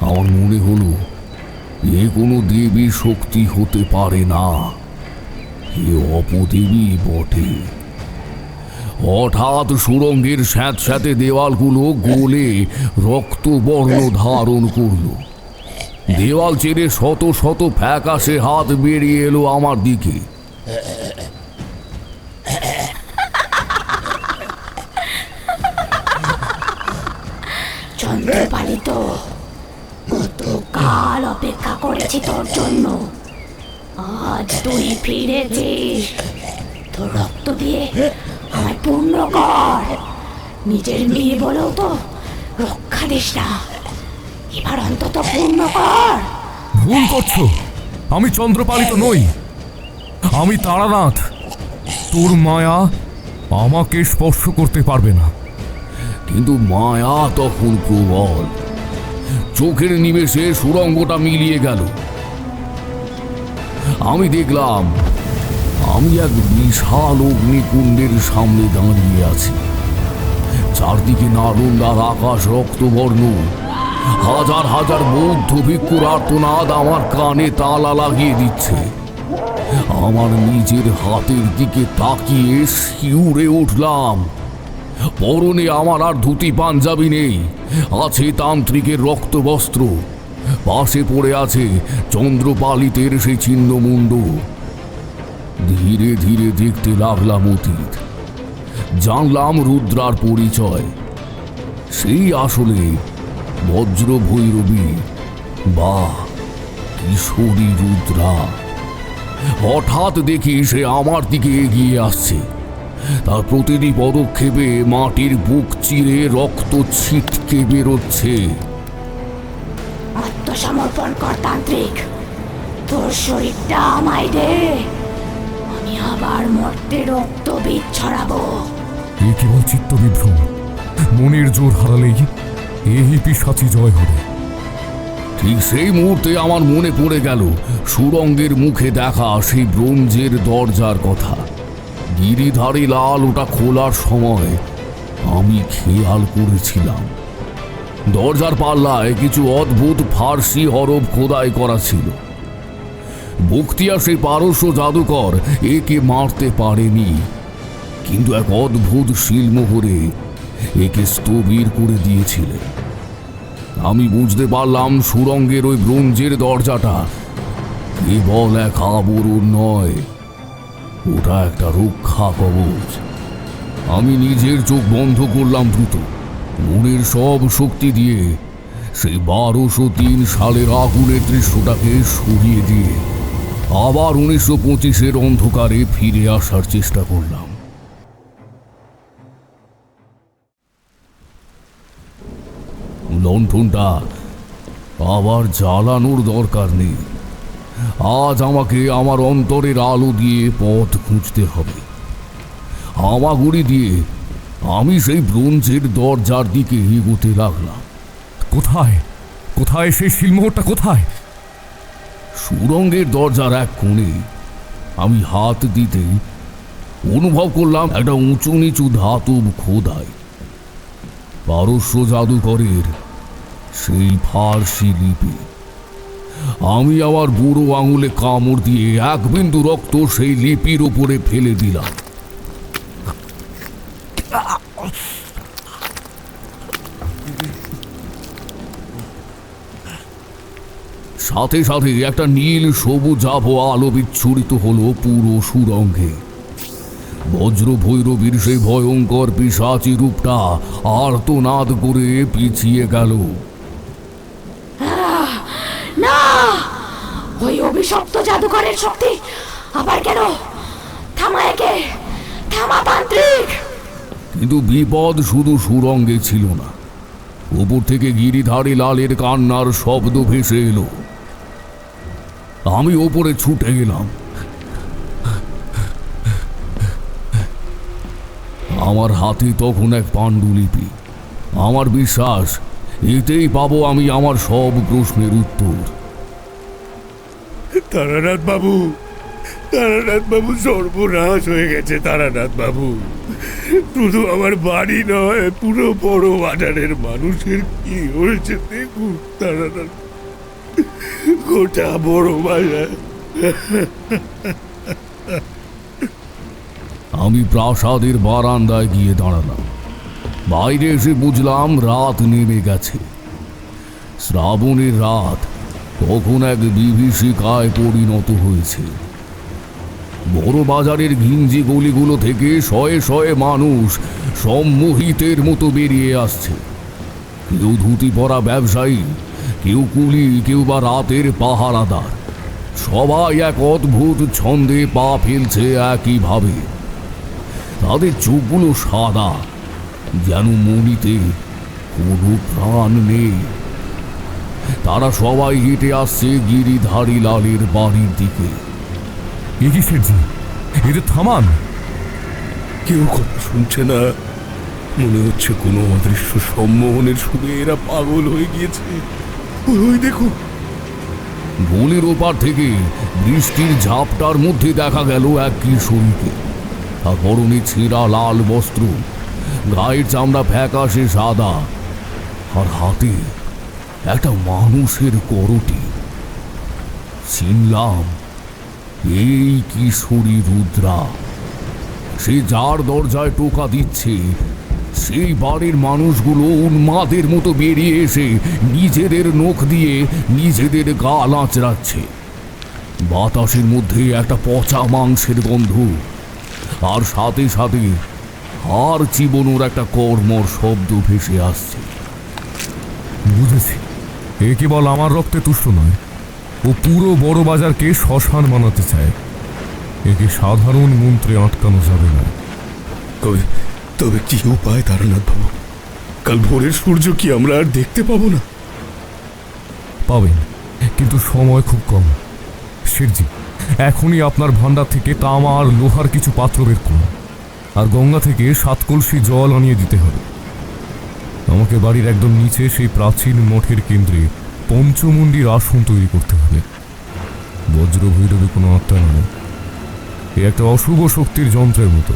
আমার মনে হলো এ কোনো দেবী শক্তি হতে পারে না, এ অপদেবী বটে। হঠাৎ সুড়ঙ্গের স্যাঁতস্যাঁতে দেওয়ালগুলো গলে রক্তবর্ণ ধারণ করল। দেওয়াল চেড়ে শত শত ফ্যাকাশে হাত বেরিয়ে এলো আমার দিকে। চন্দ্রপালিত, কতকাল অপেক্ষা করেছি তোর জন্য। আজ তুই ফিরেছিস। তোর রক্ত দিয়ে আমায় পূর্ণ কর। নিজের মেয়ে বলেও তো রক্ষা দিস না, এবার অন্তত পূর্ণ কর। ভুল করছো, আমি চন্দ্রপালিত নই, আমি তারানাথ। তোর মায়া আমাকে স্পর্শ করতে পারবে না। কিন্তু মায়া তখন প্রবল। চোখের নিমেষে সুড়ঙ্গটা মিলিয়ে গেল। আমি দেখলাম আমি এক বিশাল অগ্নিকুণ্ডের সামনে দাঁড়িয়ে আছি। চারদিকে নালন্দার আকাশ রক্তবর্ণ। হাজার হাজার বৌদ্ধ ভিক্ষুর আর্তনাদ আমার কানে তালা লাগিয়ে দিচ্ছে। আমার নিজের হাতের দিকে তাকিয়ে শিউরে উঠলাম। পরনে আমার আর ধুতি পাঞ্জাবি নেই, আছে তান্ত্রিকের রক্তবস্ত্র। পাশে পড়ে আছে চন্দ্রপালিতের সেই ছিন্নমুণ্ড। ধীরে ধীরে দেখতে লাগলাম অতীত। জানলাম রুদ্রার পরিচয়। সেই আসলে বজ্র ভৈরবী বা কিশোরী রুদ্রা। হঠাৎ দেখি সে আমার দিকে এগিয়ে আসছে। তার প্রতিটি পদক্ষেপে মাটির বুক চিরে রক্ত ছিটকে বেরোচ্ছে। আত্মসমর্পণ কর তান্ত্রিক, তোর শরীরটা আমায় দে। আমি আবার মর্তে রক্ত বীজ ছড়াবো। এ কেবল চিত্তবিভ্রম, মনের জোর হারালেই এই পিশাচি জয় হবে। ঠিক সেই মুহূর্তে আমার মনে পড়ে গেল সুড়ঙ্গের মুখে দেখা সেই ব্রোঞ্জের দরজার কথা। গিরিধারী লাল ওটা খোলার সময় আমি খেয়াল করেছিলাম দরজার পাল্লায় কিছু অদ্ভুত ফার্সি হরফ খোদাই করা ছিল। বখতিয়ার সেই পারস্য জাদুকর একে মারতে পারেনি, কিন্তু এক অদ্ভুত শিলমোহরে একে স্থবির করে দিয়েছিলেন। আমি বুঝতে পারলাম সুড়ঙ্গের ওই ব্রোঞ্জের দরজাটা কেবল এক আবরণ নয়, ওটা একটা রক্ষা কবচ। আমি নিজের চোখ বন্ধ করলাম দ্রুত, মনের সব শক্তি দিয়ে সেই 1203 সালের আগুনের দৃশ্যটাকে সরিয়ে দিয়ে আবার 1925-এর অন্ধকারে ফিরে আসার চেষ্টা করলাম। লণ্ঠনটা আবার জ্বালানোর দরকার নেই। আজ আমাকে আমার অন্তরের আলো দিয়ে পথ খুঁজতে হবে। হামাগুড়ি দিয়ে আমি সেই ব্রোঞ্জের দরজার দিকে এগোতে লাগলাম। কোথায় কোথায় সেই শিলমোহরটা কোথায়? সুড়ঙ্গের দরজার এক কোণে আমি হাত দিতেই অনুভব করলাম একটা উঁচু নিচু ধাতব খোদাই, পারস্য জাদুকরের সেই ফার্সি লিপি। আমি আমার বুড়ো আঙুলে কামড় দিয়ে এক বিন্দু রক্ত সেই লিপির উপরে ফেলে দিলাম। সাথে সাথে একটা নীল সবুজাভ আলো বিচ্ছুরিত হলো পুরো সুড়ঙ্গে। বজ্র ভৈরবীর সেই ভয়ঙ্কর পিশাচী রূপটা আর্তনাদ করে পিছিয়ে গেল। না, ওই অভিশপ্ত জাদুকরের শক্তি আবার কেন? থামা একে, থামা তান্ত্রিক! কিন্তু বিপদ শুধু সুড়ঙ্গে ছিল না, উপর থেকে গিরিধারী লালের কান্নার শব্দ ভেসে এলো। আমি ওপরে ছুটে গেলাম। আমার হাতে তখন এক পাণ্ডুলিপি। আমার বিশ্বাস এতেই পাবো আমি আমার সব প্রশ্নের উত্তর। তারানাথ বাবু, তারানাথ বাবু, সর্বনাশ হয়ে গেছে তারানাথ বাবু। শুধু আমার বাড়ি নয়, পুরো বড় বাজারের মানুষের কি হয়েছে দেখুন তারানাথ, গোটা বড় বাজার। আমি প্রাসাদের বারান্দায় গিয়ে দাঁড়ালাম। বাইরে এসে বুঝলাম রাত নেমে গেছে। শ্রাবণের রাত তখন এক বিভীষিকায় পরিণত হয়েছে। বড় বাজারের ঘিঞ্জি গলিগুলো থেকে শয়ে শয়ে মানুষ সম্মোহিতের মতো বেরিয়ে আসছে। কেউ ধুতি পরা ব্যবসায়ী, কেউ কুলি, কেউ বা রাতের পাহারাদার। সবাই এক অদ্ভুত ছন্দে পা ফেলছে একইভাবে। তাদের চোখগুলো সাদা, যেন মনিতে কোনো প্রাণ নেই। তারা সবাই হেঁটে আসছে গিরিধারী লালের বাড়ির দিকে। এগি শেঠজি, এদের থামান। কেউ কথা শুনছে না, মনে হচ্ছে কোনো অদৃশ্য সম্মোহনের সুরে এরা পাগল হয়ে গিয়েছে। ওই দেখুন, গোলের ওপার থেকে বৃষ্টির ঝাপটার মধ্যে দেখা গেল এক কিশোরীকে। তার পরনে ছেঁড়া লাল বস্ত্র, গায়ের চামড়া ফ্যাকাশে সাদা, আর হাতে একটা মানুষের করটি। চিনলাম, এই কিশোরী রুদ্রা। সে যার দরজায় টোকা দিচ্ছে, সেই বাড়ির মানুষগুলো উন্মাদের মতো বেরিয়ে এসে নিজেদের নখ দিয়ে নিজেদের গাল আঁচড়াচ্ছে। বাতাসের মধ্যে একটা পচা মাংসের গন্ধ, আর সাথে সাথে হাড় চিবোনোর একটা কর্মর শব্দ ভেসে আসছে। বুঝেছি, এ কেবল আমার রক্তে তুষ্ট নয়, ও পুরো বড় বাজারকে শ্মশান বানাতে চায়। একে সাধারণ মন্ত্রে আটকানো যাবে না। তবে তবে কি উপায় তারানাথ বাবু? কাল ভোরের সূর্য কি আমরা আর দেখতে পাবো না? পাবেন, কিন্তু সময় খুব কম। শেঠজি, এখনই আপনার ভান্ডার থেকে তামা আর লোহার কিছু পাত্র বের করুন, আর গঙ্গা থেকে 7 কলসি জল আনিয়ে দিতে হবে। আমাকে বাড়ির একদম নিচে সেই প্রাচীন মঠের কেন্দ্রে পঞ্চমুণ্ডির আসন তৈরি করতে হবে। বজ্র ভৈরবী কোনো আত্মা নয়, এ একটা অশুভ শক্তির যন্ত্রের মতো।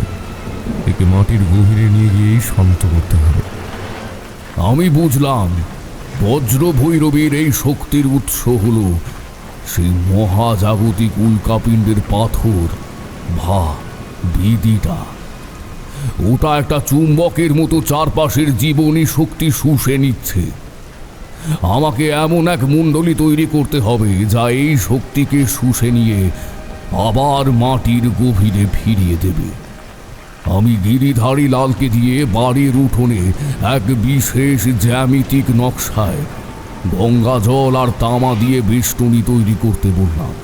একে মাটির গভীরে নিয়ে গিয়েই শান্ত করতে হবে। আমি বুঝলাম বজ্র ভৈরবীর এই শক্তির উৎস হল সেই মহাজাগতিক উল্কাপিণ্ডের পাথর ভা বিদিটা। ওটা একটা চুম্বকের মতো চারপাশের জীবনী শক্তি শুষে নিচ্ছে। আমাকে এমন এক মণ্ডলী তৈরি করতে হবে যা এই শক্তিকে শুষে নিয়ে আবার মাটির গভীরে ফিরিয়ে দেবে। আমি গিরিধারী লালকে দিয়ে বাড়ির উঠোনে এক বিশেষ জ্যামিতিক নকশায় গঙ্গা জল আর তামা দিয়ে বেষ্টনী তৈরি করতে বললাম।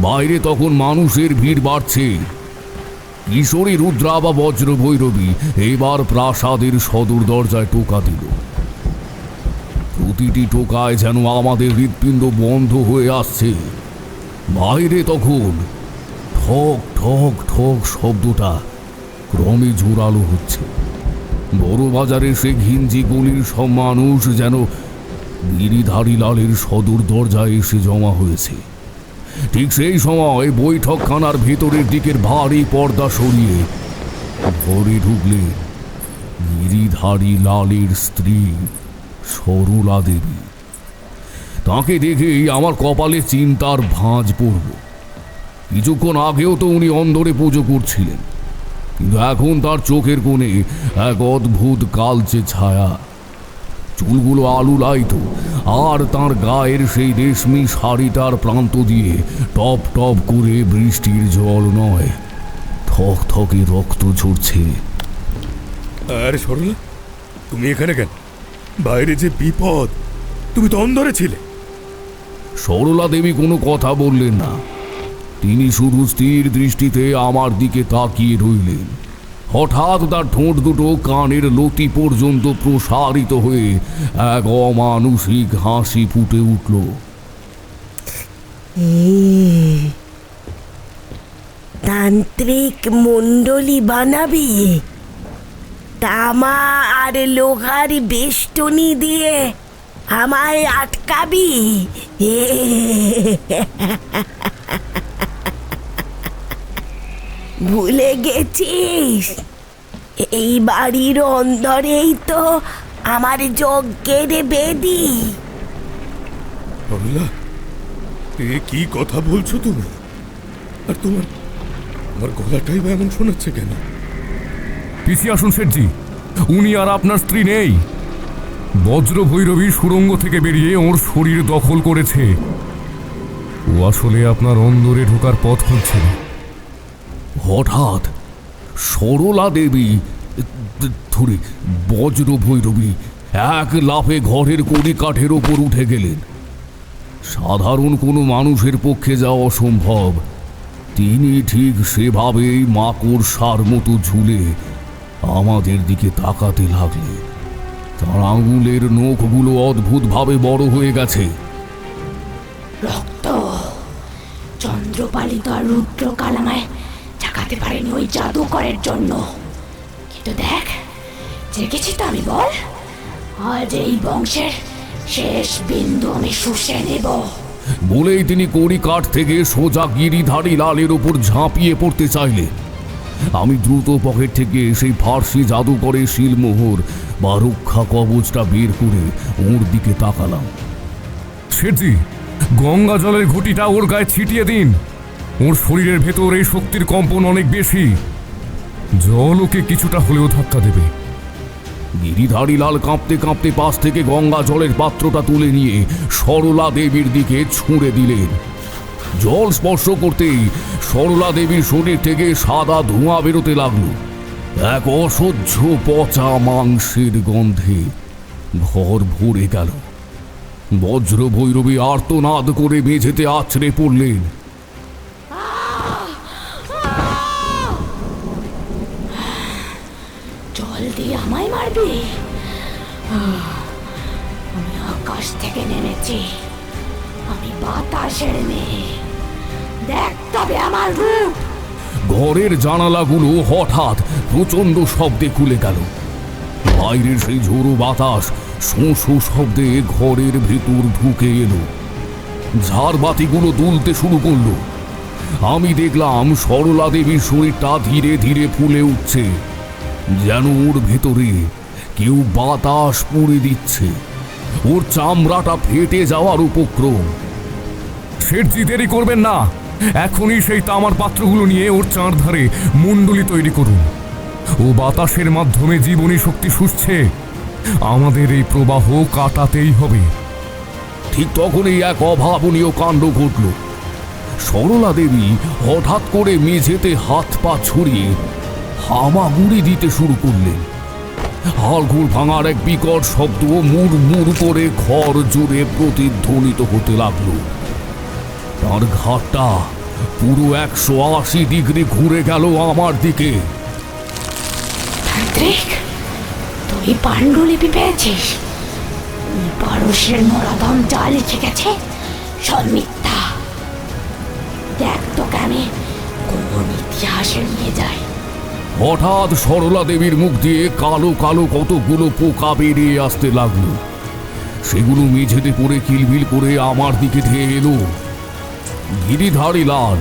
বাইরে তখন মানুষের ভিড় বাড়ছে। কিশোরী রুদ্রা বা বজ্র ভৈরবী এবার প্রাসাদের সদর দরজায় টোকা দিল। প্রতিটি টোকায় যেন আমাদের হৃৎপিণ্ড বন্ধ হয়ে আসছে। বাইরে তখন ঠক ঠক ঠক শব্দটা ক্রমে জোরালো হচ্ছে। বড় বাজারে সে ঘিঞ্জি গলির সব মানুষ যেন গিরিধারী লালের সদর দরজায় এসে জমা হয়েছে। ঠিক সেই সময় বৈঠকখানার ভেতরের দিকের ভারী পর্দা সরিয়ে ঘরে ঢুকলেন গিরিধারী লালের স্ত্রী সরলা দেবী। তাকে দেখেই আমার কপালে চিন্তার ভাঁজ পড়ল। কিছুক্ষণ আগেও তো উনি অন্দরে পুজো করছিলেন, কিন্তু এখন তার চোখের কোণে এক অদ্ভুত কালচে ছায়া। চুলগুলো আলুলাইতো, আর তার গায়ের সেই রেশমি শাড়িটার প্রান্ত দিয়ে টপ টপ করে বৃষ্টির জল নয়, থক থকে রক্ত ঝরছে। আরে সরলা, তুমি এখানে কেন? বাইরে যে বিপদ, তুমি তো অন্দরে ছিলে। সরলা দেবী কোনো কথা বললেন না। তিনি শুধু স্থির দৃষ্টিতে আমার দিকে তাকিয়ে রইলেন। হঠাৎ তার ঠোঁট দুটো কানের লতি পর্যন্ত প্রসারিত হয়ে এক অমানুষিক হাসি ফুটে উঠল। তান্ত্রিক মণ্ডলী বানাবি? তামা আর লোহার বেষ্টনী দিয়ে আমায় আটকাবি? ভুলে গেছিস এই বাড়ির অন্দরেই তো আমার যজ্ঞের বেদি। সরলা, এ কি কথা বলছো তুমি? আর তোমার আমার গলাটাই বা এমন শোনাচ্ছে কেন? পিছিয়ে আসুন শেঠজি, উনি আর আপনার স্ত্রী নেই। বজ্র ভৈরবী সুড়ঙ্গ থেকে বেরিয়ে ওর শরীর দখল করেছে। ও আসলে আপনার অন্দরে ঢোকার পথ খুঁজছে। হঠাৎ সরলা দেবী ধরে বজ্র ভৈরবী এক লাফে ঘরের কড়ি কাঠের ওপর উঠে গেলেন। সাধারণ কোনো মানুষের পক্ষে যাওয়া অসম্ভব। তিনি ঠিক সেভাবেই মাকড়সার মতো ঝুলে আমাদের দিকে তাকাতে লাগলেন। তার আঙুলের নখগুলো অদ্ভুতভাবে বড় হয়ে গেছে। রক্ত চন্দ্রপালিত আর রুদ্র কালামায় ঠেকাতে পারেনি ওই জাদুকরের জন্য। কিন্তু দেখ, জেগেছি তো আমি, বল। আজ এই বংশের শেষ বিন্দু আমি শুষে নেব। বলেই তিনি কড়ি কাঠ থেকে সোজা গিরিধারী লালের উপর ঝাঁপিয়ে পড়তে চাইলেন। আমি দ্রুত পকেট থেকে সেই ফার্সি জাদুকরের শিলমোহর বা রক্ষা কবচটা বের করে ওর দিকে তাকালাম। শেঠজি, গঙ্গা জলের ঘটিটা ওর গায়ে ছিটিয়ে দিন। ওর শরীরের ভেতর এই শক্তির কম্পন অনেক বেশি। জল ওকে কিছুটা হলেও ধাক্কা দেবে। গিরিধারী লাল কাঁপতে কাঁপতে পাশ থেকে গঙ্গা জলের পাত্রটা তুলে নিয়ে সরলা দেবীর দিকে ছুঁড়ে দিলেন। জল স্পর্শ করতেই সরলা দেবীর শরীর থেকে সাদা ধোঁয়া বেরোতে লাগলো। এক অসহ্য পচা মাংসের গন্ধে ঘর ভরে গেল। বজ্র ভৈরবী আর্তনাদ করে মেঝেতে আছড়ে পড়লেন। জল দিয়ে আমায় মারবি? আমি আকাশ থেকে নেমেছি, আমি বাতাসের মেয়ে। দেখ তবে আমার রূপ। ঘরের জানালাগুলো হঠাৎ প্রচন্ড শব্দে খুলে গেল। বাইরের সেই ঝোড়ো বাতাস শোঁ শোঁ শব্দে ঘরের ভেতর ঢুকে এলো। ঝাড়বাতিগুলো দুলতে শুরু করলো। আমি দেখলাম সরলা দেবীর শরীরটা ধীরে ধীরে ফুলে উঠছে, যেন ওর ভেতরে কেউ বাতাস পুড়ে দিচ্ছে। ওর চামড়াটা ফেটে যাওয়ার উপক্রম। শেঠজি, দেরি করবেন না, এখনই সেই তামার পাত্রগুলো নিয়ে ওর চারধারে মণ্ডলী তৈরি করুন। ও বাতাসের মাধ্যমে জীবনী শক্তি শুষছে, আমাদের এই প্রবাহ কাটাতেই হবে। ঠিক তখনই এক অভাবনীয় কাণ্ড ঘটল। সরলা দেবী হঠাৎ করে মেঝেতে হাত পা ছড়িয়ে হামাগুড়ি দিতে শুরু করলেন। হাড়গোড় ভাঙার এক বিকট শব্দ মুর মুর করে ঘর জুড়ে প্রতিধ্বনিত হতে লাগলো। তার ঘাটটা পুরো 180 ডিগ্রি ঘুরে গেল আমার দিকে। তান্ত্রিক, তুই পাণ্ডুলিপি পেয়েছিস? পারস্যের নরাধম যা লিখে গেছে সব মিথ্যা। দেখ তোকে আমি কোন ইতিহাসে নিয়ে যাই। হঠাৎ সরলা দেবীর মুখ দিয়ে কালো কালো কতগুলো পোকা বেরিয়ে আসতে লাগলো। সেগুলো মেঝেতে পড়ে কিলবিল করে আমার দিকে ধেয়ে এলো। গিরিধারী লাল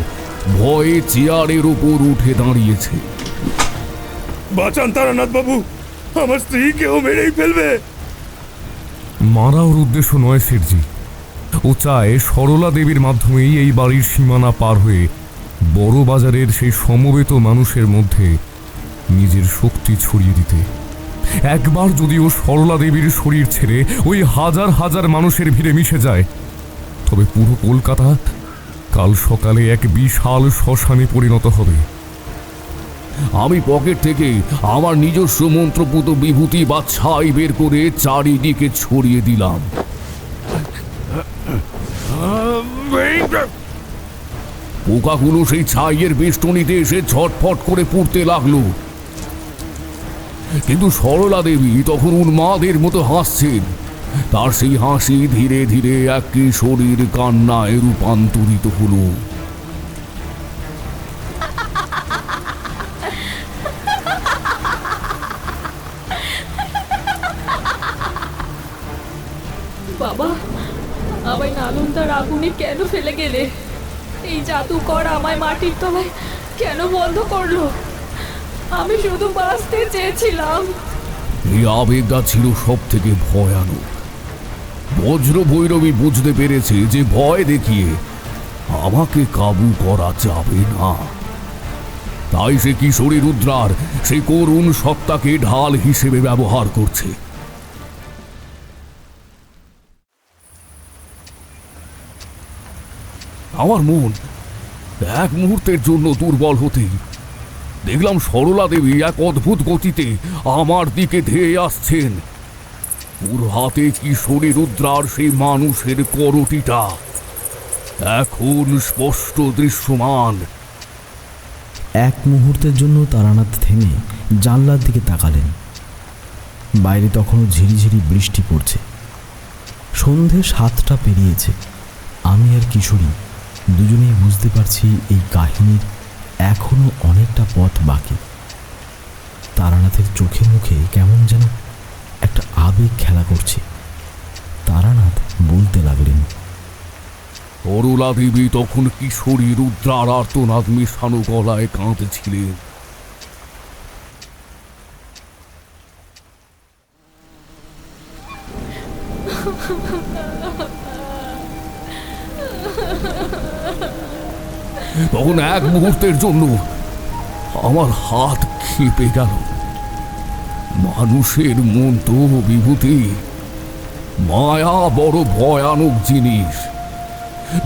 ভয়ে চেয়ারের ওপর উঠে দাঁড়িয়েছে। বাঁচান তারানাথ বাবু, আমার স্ত্রীকেও মেরেই ফেলবে। মারা ওর উদ্দেশ্য নয় শেঠজি, ও চায় সরলা দেবীর মাধ্যমেই এই বাড়ির সীমানা পার হয়ে বড় বাজারের সেই সমবেত মানুষের মধ্যে নিজের শক্তি ছড়িয়ে দিতে। একবার যদি ও সরলা দেবীর শরীর ছেড়ে ওই হাজার হাজার মানুষের ভিড়ে মিশে যায়, তবে পুরো কলকাতা কাল সকালে এক বিশাল শ্মশানে পরিণত হবে। আমি পকেট থেকে আমার নিজস্ব মন্ত্রপুত বিভূতি বা ছাই বের করে চারিদিকে ছড়িয়ে দিলাম। পোকাগুলো সেই ছাইয়ের বেষ্টনীতে এসে ছটফট করে পুড়তে লাগলো। কিন্তু সরলা দেবী তখন উন্মাদের মতো হাসছেন। তার সেই হাসি ধীরে ধীরে এক কিশোরীর কান্নায় রূপান্তরিত হলো। বাবা, আমায় নালন্দার আগুনে কেন ফেলে গেলে? এই জাদুকর আমায় মাটির তলায় কেন বন্ধ করলো? আমি শুধু বাঁচতে চেয়েছিলাম। এই আবেগটা ছিল সব থেকে ভয়ানক। বজ্র ভৈরবী বুঝতে পেরেছে যে ভয় দেখিয়ে আমাকে কাবু করা যাবে না। তাই সে কিশোরী রুদ্রার সেই করুণ সত্তাকে ঢাল হিসেবে ব্যবহার করছে। আমার মন এক মুহূর্তের জন্য দুর্বল হতেই দেখলাম সরলা দেবী এক অদ্ভুত গতিতে আমার দিকে ধেয়ে আসছেন। ওর হাতে কিশোরী রুদ্রার সেই মানুষের করটিটা এখন স্পষ্ট দৃশ্যমান। এক মুহূর্তের জন্য তারানাথ থেমে জানলার দিকে তাকালেন। বাইরে তখনও ঝিরিঝিরি বৃষ্টি পড়ছে। সন্ধে 7টা পেরিয়েছে। আমি আর কিশোরী দুজনেই বুঝতে পারছি এই কাহিনীর এখনো অনেকটা পথ বাকি। তারানাথের চোখে মুখে কেমন যেন একটা আবেগ খেলা করছে। তারানাথ বলতে লাগলেন, সরলা দেবী তখন কিশোরী রুদ্রার আর্তনাদ মেশানো গলায় কাঁদছিলেন। তখন এক মুহূর্তের জন্য আমার হাত ক্ষেপে গেল। মানুষের মন তো বিভূতি, মায়া বড় ভয়ানক জিনিস।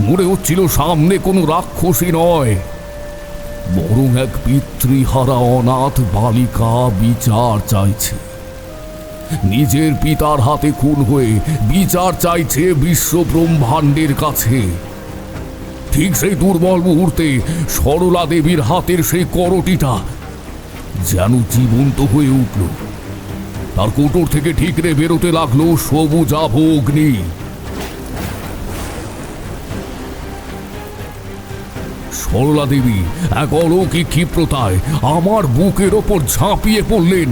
মনে হচ্ছিল সামনে কোনো রাক্ষসী নয়, বরং এক পিতৃহারা অনাথ বালিকা বিচার চাইছে। নিজের পিতার হাতে খুন হয়ে বিচার চাইছে বিশ্ব ব্রহ্মাণ্ডের কাছে। ঠিক সেই দুর্বল মুহূর্তে সরলা দেবীর হাতের সেই করটিটা যেন জীবন্ত হয়ে উঠল। তার কোটর থেকে ঠিকরে বেরোতে লাগলো সবুজাভ অগ্নি। সরলা দেবী এক অলৌকিক ক্ষিপ্রতায় আমার বুকের ওপর ঝাঁপিয়ে পড়লেন।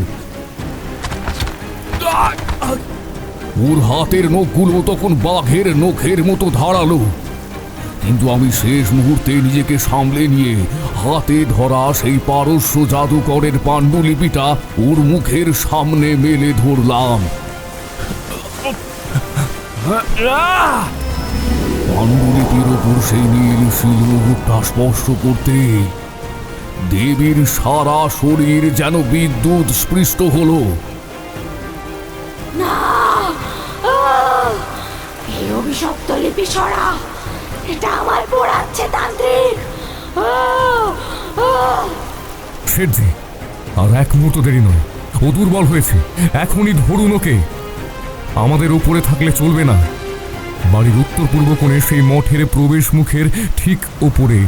ওর হাতের নখগুলো তখন বাঘের নখের মতো ধারালো, কিন্তু আমি শেষ মুহূর্তে নিজেকে সামলে নিয়ে হাতে ধরা সেই পারস্য জাদুকরের পাণ্ডুলিপিটা ওর মুখের সামনে মেলে ধরলাম। পাণ্ডুলিপির ওপর সেই নীল শিলমুহূর্তটা স্পর্শ করতে দেবীর সারা শরীর যেন বিদ্যুৎ স্পৃষ্ট হলো। না, এই অভিশপ্ত লিপি সরা, এটা আমায় পোড়াচ্ছে তান্ত্রিক। শেঠজি, আর এক মুহূর্ত দেরি নয়, ও দুর্বল হয়েছে, এখনই ধরুন ওকে। আমাদের উপরে থাকলে চলবে না। বাড়ির উত্তর পূর্ব কোণে সেই মঠের প্রবেশ মুখের ঠিক ওপরে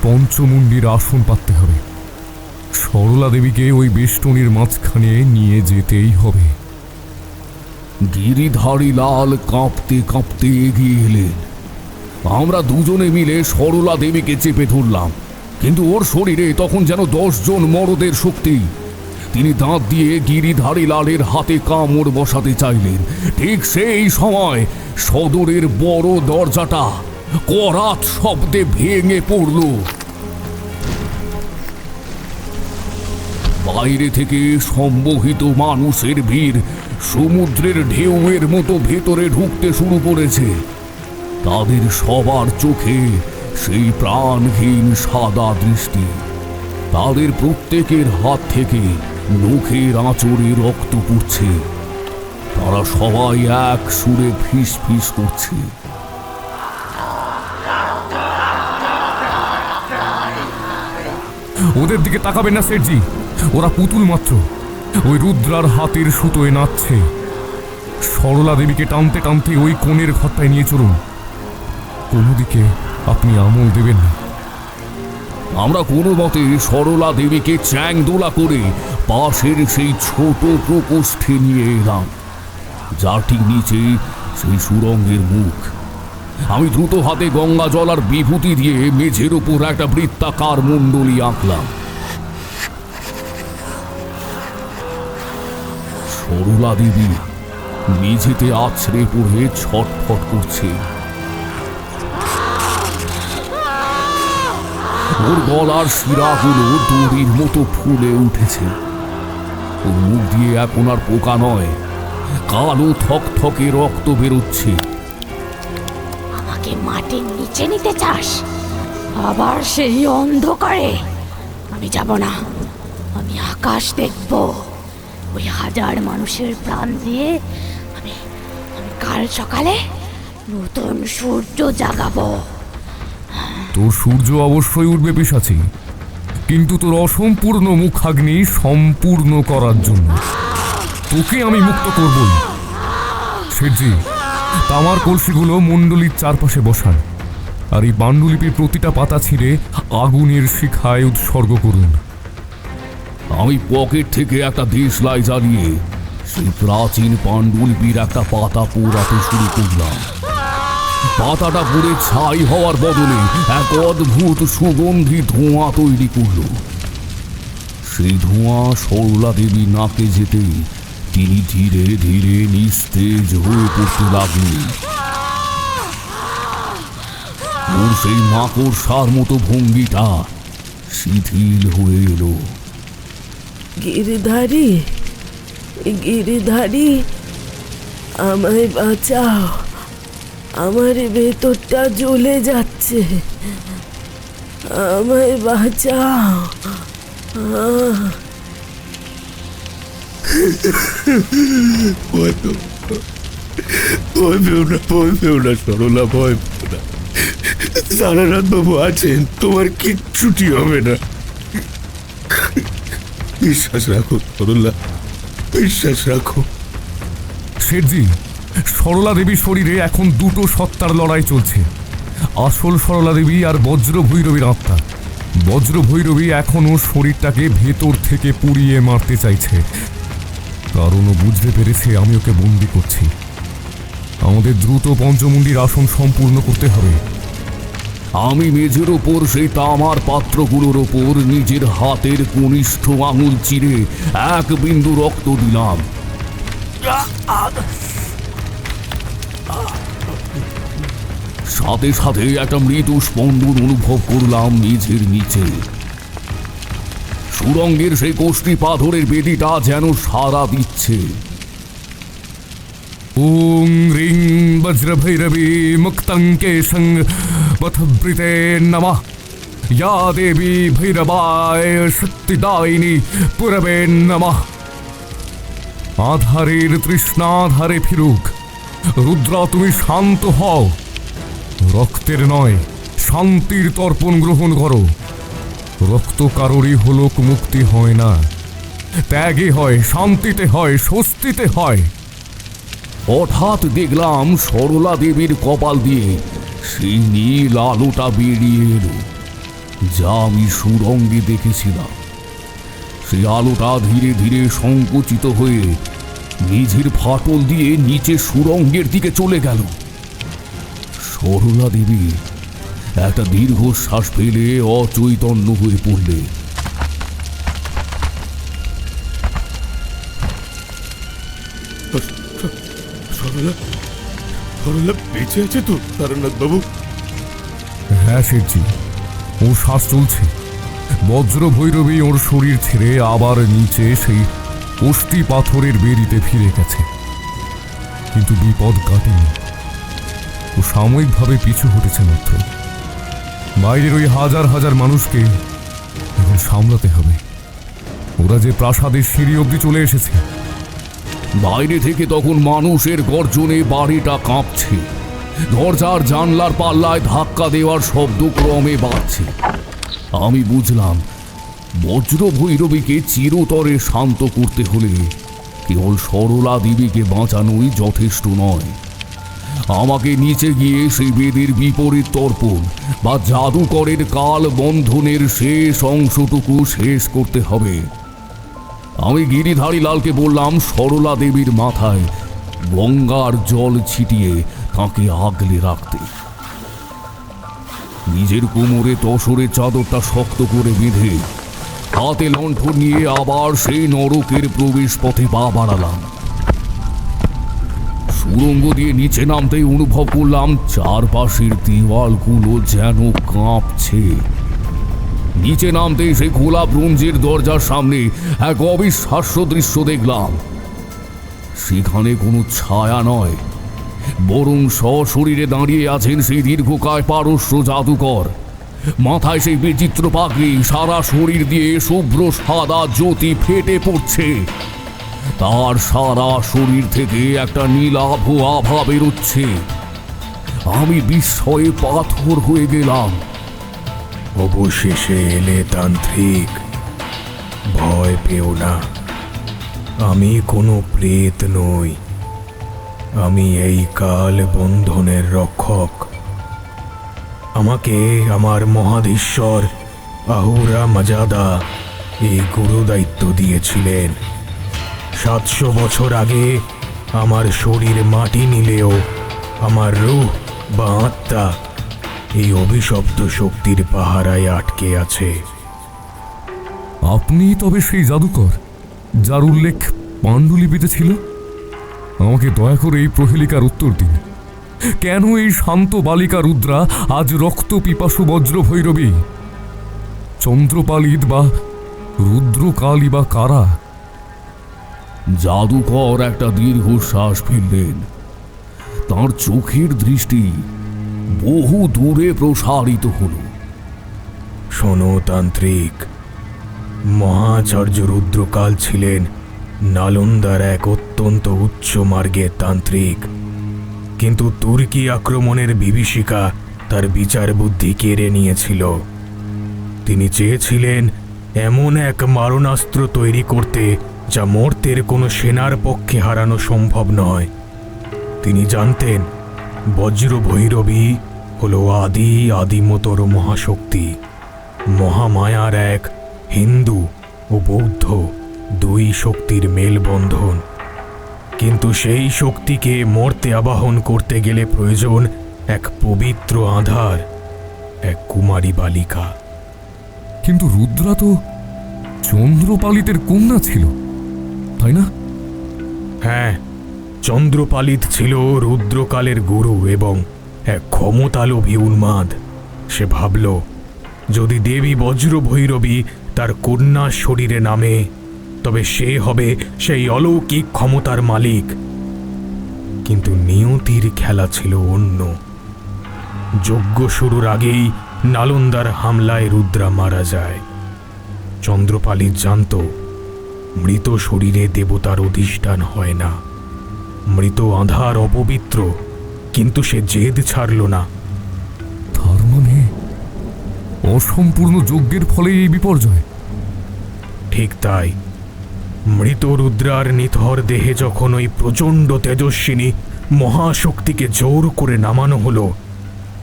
পঞ্চমুণ্ডির আসন পাততে হবে। সরলা দেবীকে ওই বেষ্টনীর মাঝখানে নিয়ে যেতেই হবে। গিরিধারী লাল কাঁপতে কাঁপতে এগিয়ে এলেন। আমরা দুজনে মিলে সরলা দেবীকে চেপে ধরলাম, কিন্তু ওর শরীরে তখন যেন 10 জন মরদের শক্তি। তিনি দাঁত দিয়ে গিরিধারী লালের হাতে কামড় বসাতে চাইলেন। ঠিক সেই সময় সদরের বড় দরজাটা করাত শব্দে ভেঙে পড়ল। বাইরে থেকে সম্মোহিত মানুষের ভিড় সমুদ্রের ঢেউয়ের মতো ভেতরে ঢুকতে শুরু করেছে। তাদের সবার চোখে সেই প্রাণহীন সাদা দৃষ্টি। তাদের প্রত্যেকের হাত থেকে নখের আঁচড়ে রক্ত পড়ছে। তারা সবাই এক সুরে ফিস ফিস করছে। ওদের দিকে তাকাবেন না শেঠজি, ওরা পুতুল মাত্র। ওই রুদ্রার হাতের সুতোয় নাচছে। সরলা দেবীকে টানতে টানতে ওই কোণের ঘরটায় নিয়ে চলুন। কোনো দিকে আপনি আমল দেবেন না। আমরা কোনো মতে সরলা দেবীকে চ্যাং দোলা করে পাশের সেই ছোট প্রকোষ্ঠে নিয়ে এলাম, যার ঠিক নিচে সেই সুরঙ্গের মুখ। আমি দ্রুত হাতে গঙ্গা জল আর বিভূতি দিয়ে মেঝের উপর একটা বৃত্তাকার মণ্ডলী আঁকলাম। সরলা দেবী মেঝেতে আছড়ে পড়ে ছটফট করছে। ওর গলার শিরাগুলো দড়ির মতো ফুলে উঠেছে। ওর মুখ দিয়ে এখন আর পোকা নয়, কালো থকথকে রক্ত বেরোচ্ছে। আমাকে মাটির নিচে নিতে চাস? আবার সেই অন্ধকারে? আমি যাব না, আমি আকাশ দেখব। ওই 1000 মানুষের প্রাণ দিয়ে আমি কাল সকালে নতুন সূর্য জাগাবো। তোর সূর্য অবশ্যই উঠবে পিশাচি, কিন্তু তোর অসম্পূর্ণ মুখাগ্নি সম্পূর্ণ করার জন্য তোকে আমি মুক্ত করবই। শেঠজি, তামার কলসিগুলো মণ্ডলীর চারপাশে বসান, আর এই পাণ্ডুলিপির প্রতিটা পাতা ছিঁড়ে আগুনের শিখায় উৎসর্গ করুন। আমি পকেট থেকে একটা দেশলাই জ্বালিয়ে সেই প্রাচীন পাণ্ডুলিপির একটা পাতা পোড়াতে শুরু করলাম। পাতাটা পুড়ে ছাই হওয়ার বদলে এক অদ্ভুত সুগন্ধি ধোঁয়া তৈরি করল। সেই ধোঁয়া সরলা দেবী নাকে যেতেই তিনি ধীরে ধীরে নিস্তেজ হয়ে পড়তে লাগলেন। ওর সেই মাকড়সার মতো ভঙ্গিটা শিথিল হয়ে এলো। গিরিধারী, গিরিধারী, আমায় বাঁচাও, আমার ভেতরটা জ্বলে যাচ্ছে, আমায় বাঁচাও। ভয় পেও না সরলা, ভয় পেও না। তারানাথ বাবু আছেন, তোমার কিচ্ছুটি হবে না। বিশ্বাস রাখো সরলা, বিশ্বাস রাখো। শেঠজি, সরলা দেবীর শরীরে এখন দুটো সত্তার লড়াই চলছে। আসল সরলা দেবী আর বজ্র ভৈরবীর আত্মা। বজ্র ভৈরবী এখনও শরীরটাকে ভেতর থেকে পুড়িয়ে মারতে চাইছে, কারণ ও বুঝতে পেরেছে আমি ওকে বন্দি করছি। আমাদের দ্রুত পঞ্চমুণ্ডির আসন সম্পূর্ণ করতে হবে। আমি মেঝের ওপর সেই তামার পাত্রগুলোর ওপর নিজের হাতের কনিষ্ঠ আঙুল চিরে এক বিন্দু রক্ত দিলাম। সাথে সাথে একটা মৃদু স্পন্দন অনুভব করলাম নিজের নিচে। সুরঙ্গের সেই কোষ্ঠী পাথরের বেদিটা যেন সাড়া দিচ্ছে। ওং রিং বজ্রভৈরবী মুক্তঙ্কেশং পথবৃতে নমঃ या देवी भैरवाय शक्तिदायिनी पुरवे नमः। আধারের তৃষ্ণাধারে ফিরুক, রুদ্রা তুমি শান্ত হও। রক্তের নয়, শান্তির তর্পণ গ্রহণ করো। রক্ত কারোরই হলোক মুক্তি হয় না, ত্যাগে হয়, শান্তিতে হয়, স্বস্তিতে হয়। হঠাৎ দেখলাম সরলা দেবীর কপাল দিয়ে সেই নীল আলোটা বেরিয়ে এলো, যা আমি সুরঙ্গে দেখেছিলাম। সেই আলোটা ধীরে ধীরে সংকুচিত হয়ে নিজের ফাটল দিয়ে নিচে সুরঙ্গের দিকে চলে গেল। সরলা দেবী একটা দীর্ঘশ্বাস ফেলে অচৈতন্য হয়ে পড়লে। সরলা সরলা বেঁচে আছে তো তারানাথ বাবু? হ্যাঁ শেঠজি, ওর শ্বাস চলছে। বজ্র ভৈরবী ওর শরীর ছেড়ে আবার নিচে সেই কোষ্ঠী পাথরের বেরিতে ফিরে গেছে। কিন্তু বিপদ কাটেনি, ও সাময়িকভাবে পিছু হটেছে মাত্র। বাইরের ওই হাজার হাজার মানুষকে এখন সামলাতে হবে। ওরা যে প্রাসাদের সিঁড়ি অবধি চলে এসেছে। বাইরে থেকে তখন মানুষের গর্জনে বাড়িটা কাঁপছে। দরজার জানলার পাল্লায় ধাক্কা দেওয়ার শব্দ ক্রমে বাড়ছে। আমি বুঝলাম বজ্র ভৈরবীকে চিরতরে শান্ত করতে হলে কেবল সরলা দেবীকে বাঁচানোই যথেষ্ট নয়। আমাকে নিচে গিয়ে সেই বেদের বিপরীত তর্পণ বা জাদুকরের কাল বন্ধনের শেষ অংশটুকু শেষ করতে হবে। আমি গিরিধারী লালকে বললাম সরলা দেবীর মাথায় গঙ্গার জল ছিটিয়ে তাকে আগলে রাখতে। নিজের কোমরে তসরের চাদরটা শক্ত করে বেঁধে হাতে লণ্ঠন নিয়ে আবার সেই নরকের প্রবেশ পথে পা বাড়ালাম। সুড়ঙ্গ দিয়ে নিচে নামতেই অনুভব করলাম চারপাশের দেওয়ালগুলো যেন কাঁপছে। নিচে নামতেই সেই খোলা ব্রোঞ্জের দরজার সামনে এক অবিশ্বাস্য দৃশ্য দেখলাম। সেখানে কোনো ছায়া নয়, বরং সশরীরে দাঁড়িয়ে আছেন সেই দীর্ঘকায় পারস্য জাদুকর। মাথায় সেই বিচিত্র পাগড়ি, সারা শরীর দিয়ে শুভ্র সাদা জ্যোতি ফেটে পড়ছে। তার সারা শরীর থেকে একটা নীলাভ আভা বেরোচ্ছে। আমি বিস্ময়ে পাথর হয়ে গেলাম। অবশেষে এলে তান্ত্রিক, ভয় পেও না। আমি কোনো প্রেত নই, আমি এই কাল বন্ধনের রক্ষক। আমাকে আমার মহাধীশ্বর আহুরা মজাদা এই গুরু দায়িত্ব দিয়েছিলেন। 700 বছর আগে আমার শরীর মাটি নিলেও আমার রূহ বা আত্মা এই অভিশপ্ত শক্তির পাহারায় আটকে আছে। আপনি তবে সেই জাদুকর যার উল্লেখ পাণ্ডুলিপিতে ছিল? আমাকে দয়া করে এই প্রহেলিকার উত্তর দিন। কেন এই শান্ত বালিকা রুদ্রা আজ রক্ত পিপাসু বজ্র ভৈরবী? চন্দ্রপালিত বা রুদ্রকালী বা কারা? জাদুকর একটা দীর্ঘশ্বাস ফেললেন। তার চোখের দৃষ্টি বহু দূরে প্রসারিত হল। শোনো তান্ত্রিক, মহাচার্য রুদ্রকাল ছিলেন নালন্দার এক অত্যন্ত উচ্চ মার্গের তান্ত্রিক। কিন্তু তুর্কি আক্রমণের বিভীষিকা তার বিচার বুদ্ধি কেড়ে নিয়েছিল। তিনি চেয়েছিলেন এমন এক মারণাস্ত্র তৈরি করতে যা মর্তের কোনো সেনার পক্ষে হারানো সম্ভব নয়। তিনি জানতেন বজ্র ভৈরবী হল আদিমতর মহাশক্তি, মহামায়ার এক হিন্দু ও বৌদ্ধ দুই শক্তির মেলবন্ধন। কিন্তু সেই শক্তিকে মর্তে আবাহন করতে গেলে প্রয়োজন এক পবিত্র আধার, এক কুমারী বালিকা। কিন্তু রুদ্রা তো চন্দ্রপালিতের কন্যা ছিল, তাই না? হ্যাঁ, চন্দ্রপালিত ছিল রুদ্রকালের গুরু এবং এক ক্ষমতালোভী উন্মাদ। সে ভাবল, যদি দেবী বজ্রভৈরবী তার কন্যার শরীরে নামে, তবে সে হবে সেই অলৌকিক ক্ষমতার মালিক। কিন্তু নিয়তির খেলা ছিল অন্য। যজ্ঞ শুরুর আগেই নালন্দার হামলায় রুদ্রা মারা যায়। চন্দ্রপালি জানত, মৃত শরীরে দেবতার অধিষ্ঠান হয় না। মৃত আধার অপবিত্র, কিন্তু সে জেদ ছাড়ল না। তার মানে অসম্পূর্ণ যজ্ঞের ফলে এই বিপর্যয়? ঠিক তাই। মৃত রুদ্রার নিথর দেহে যখন ওই প্রচণ্ড তেজস্বিনী মহাশক্তিকে জোর করে নামানো হলো,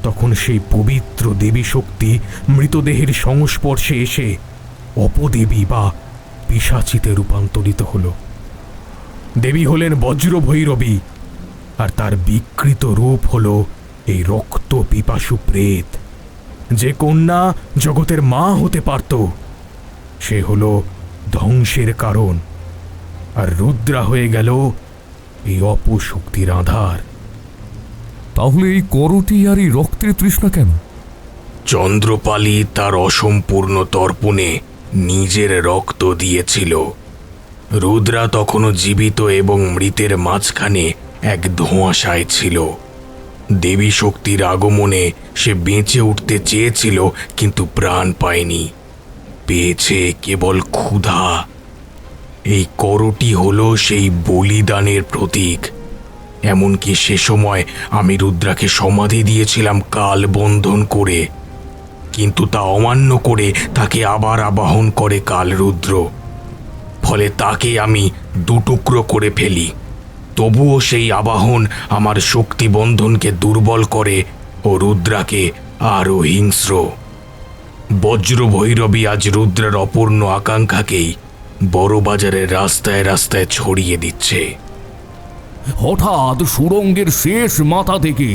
তখন সেই পবিত্র দেবী শক্তি মৃতদেহের সংস্পর্শে এসে অপদেবী বা পিশাচিতে রূপান্তরিত হল। দেবী হলেন বজ্রভৈরবী, আর তার বিকৃত রূপ হল এই রক্ত পিপাসু প্রেত। যে কন্যা জগতের মা হতে পারত, সে হল ধ্বংসের কারণ, আর রুদ্রা হয়ে গেল এই অপশক্তির আধার। তাহলে এই করটি আর এই রক্তের তৃষ্ণা কেন? চন্দ্রপালি তার অসম্পূর্ণ তর্পণে নিজের রক্ত দিয়েছিল। রুদ্রা তখনও জীবিত এবং মৃতের মাঝখানে এক ধোঁয়াশায় ছিল। দেবী শক্তির আগমনে সে বেঁচে উঠতে চেয়েছিল, কিন্তু প্রাণ পায়নি। পেয়েছে কেবল ক্ষুধা। এই করটি হলো সেই বলিদানের প্রতীক। এমনকি সে সময় আমি রুদ্রাকে সমাধি দিয়েছিলাম কাল বন্ধন করে, কিন্তু তা অমান্য করে তাকে আবার আবাহন করে কাল রুদ্র। ফলে তাকে আমি দুটুকরো করে ফেলি। তবুও সেই আবাহন আমার শক্তি বন্ধনকে দুর্বল করে ও রুদ্রাকে আরও হিংস্র। বজ্রভৈরবী আজ রুদ্রের অপূর্ণ আকাঙ্ক্ষাকেই বড়বাজারের রাস্তায় রাস্তায় ছড়িয়ে দিচ্ছে। হঠাৎ সুড়ঙ্গের শেষ মাথা থেকে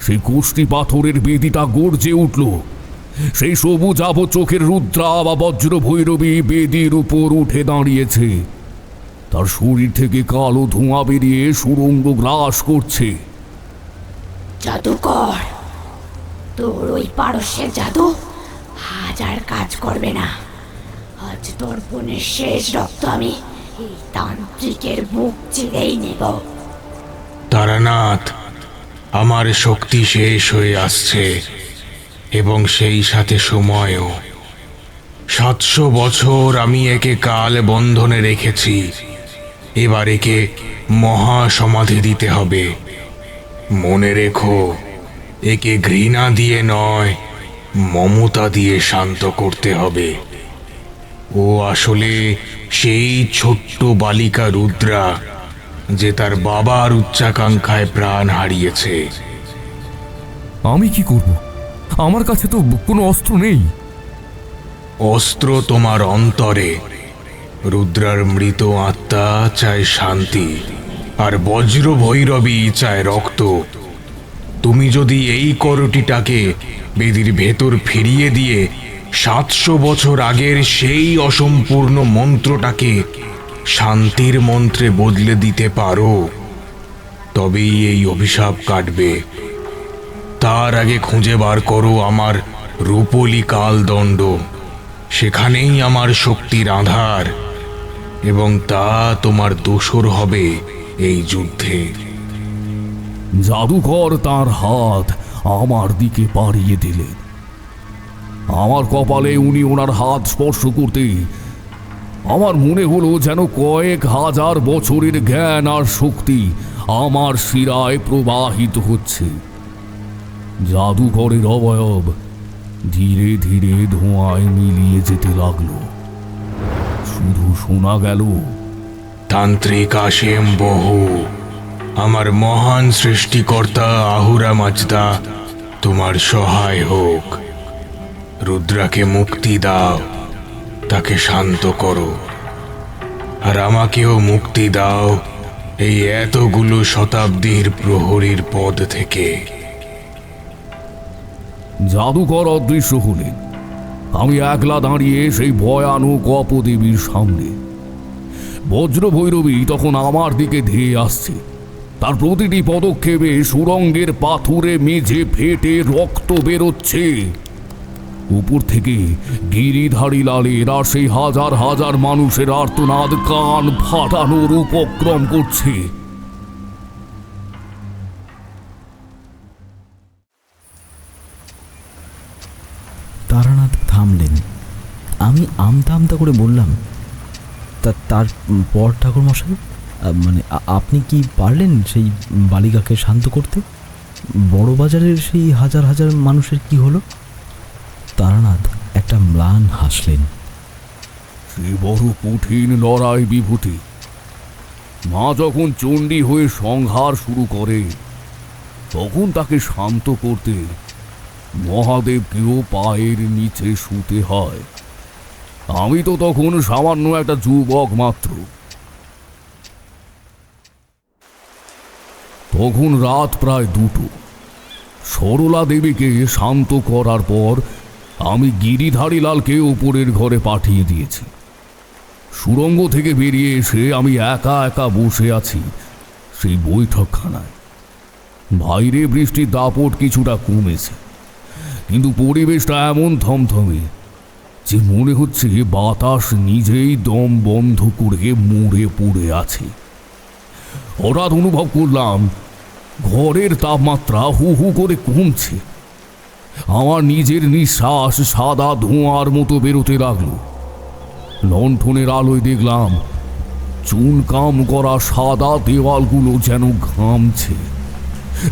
সেই কোষ্ঠী পাথরের বেদিটা গর্জে উঠল। সেই সবুজ আব চোখের রুদ্রা বা বজ্রভৈরবী বেদির উপর উঠে দাঁড়িয়েছে। তার শরীর থেকে কালো ধোঁয়া বেরিয়ে সুড়ঙ্গ গ্রাস করছে। জাদুকর, তোর ওই পারস্যের জাদু আজ আর কাজ করবে না। আজ তোর বোনের শেষ রক্ত আমি এই তান্ত্রিকের বুক চিরেই নেব। তারানাথ, আমার শক্তি শেষ হয়ে আসছে এবং সেই সাথে সময়ও। 700 বছর আমি একে কাল বন্ধনে রেখেছি। এবার একে মহা সমাধি দিতে হবে। মনে রেখো, একে ঘৃণা দিয়ে নয়, মমতা দিয়ে শান্ত করতে হবে। ও আসলে সেই ছোট্ট বালিকা রুদ্রা, যে তার বাবার উচ্চাকাঙ্ক্ষায় প্রাণ হারিয়েছে। আমি কি করব? আমার কাছে তো কোনো অস্ত্র নেই। অস্ত্র তোমার অন্তরে। রুদ্রার মৃত আত্মা চায় শান্তি, আর বজ্রভৈরবী চায় রক্ত। তুমি যদি এই করটিটাকে বেদির ভেতর ফিরিয়ে দিয়ে 700 বছর আগের সেই অসম্পূর্ণ মন্ত্রটাকে শান্তির মন্ত্রে বদলে দিতে পারো, তবেই এই অভিশাপ কাটবে। তার আগে খুঁজে বার করো আমার রূপলি কালদণ্ড। সেখানেই আমার শক্তির আধার, এবং তা তোমার দোসর হবে এই যুদ্ধে। জাদুকর তার হাত আমার দিকে বাড়িয়ে দিলেন। আমার কপালে উনি ওনার হাত স্পর্শ করতে আমার মনে হলো যেন কয়েক হাজার বছরের জ্ঞান আর শক্তি আমার শিরায় প্রবাহিত হচ্ছে। জাদুকরের অবয়ব ধীরে ধীরে ধোঁয়ায় মিলিয়ে যেতে লাগলো। শুধু শোনা গেল, তান্ত্রিক আসেম বহু, আমার মহান সৃষ্টিকর্তা আহুরা মাজদা তোমার সহায় হোক। রুদ্রাকে মুক্তি দাও, তাকে শান্ত করো, আর আমাকেও মুক্তি দাও এই এতগুলো শতাব্দীর প্রহরীর পদ থেকে। জাদুকর অদৃশ্য হলেন। আমি একলা দাঁড়িয়ে সেই ভয়ানক অপদেবীর সামনে। বজ্রভৈরবী তখন আমার দিকে ধেয়ে আসছে। তার প্রতিটি পদক্ষেপে সুড়ঙ্গের পাথুরে মেঝে ফেটে রক্ত বেরোচ্ছে। উপর থেকে গিরিধারী লালের আর সেই হাজার হাজার মানুষের আর্তনাদ কান ফাটানোর উপক্রম করছে। তারানাথ থামলেন। আমি আমতা আমতা করে বললাম, তারপর ঠাকুরমশাই, মানে আপনি কি পারলেন সেই বালিকাকে শান্ত করতে? বড় বাজারের সেই হাজার হাজার মানুষের কি হলো? তারানাথ একটা ম্লান হাসলেন। সে বড় কঠিন লড়াই বিভূতি। মা যখন চণ্ডী হয়ে সংহার শুরু করে তখন তাকে শান্ত করতে মহাদেবকেও পায়ের নিচে শুতে হয়। আমি তো তখন সামান্য একটা যুবক মাত্র। তখন রাত প্রায় 2টো। সরলা দেবীকে শান্ত করার পর আমি গিরিধারী লালকে উপরের ঘরে পাঠিয়ে দিয়েছি। সুড়ঙ্গ থেকে বেরিয়ে এসে আমি একা একা বসে আছি সেই বৈঠকখানায়। বাইরে বৃষ্টির দাপট কিছুটা কমেছে, কিন্তু পরিবেশটা এমন থমথমে যে মনে হচ্ছে বাতাস নিজেই দম বন্ধ করে মরে পড়ে আছে। হঠাৎ অনুভব করলাম ঘরের তাপমাত্রা হু হু করে কমছে। আমার নিজের নিঃশ্বাস সাদা ধোঁয়ার মতো বেরোতে লাগলো। লণ্ঠনের আলোয় দেখলাম চুনকাম করা সাদা দেওয়ালগুলো যেন ঘামছে।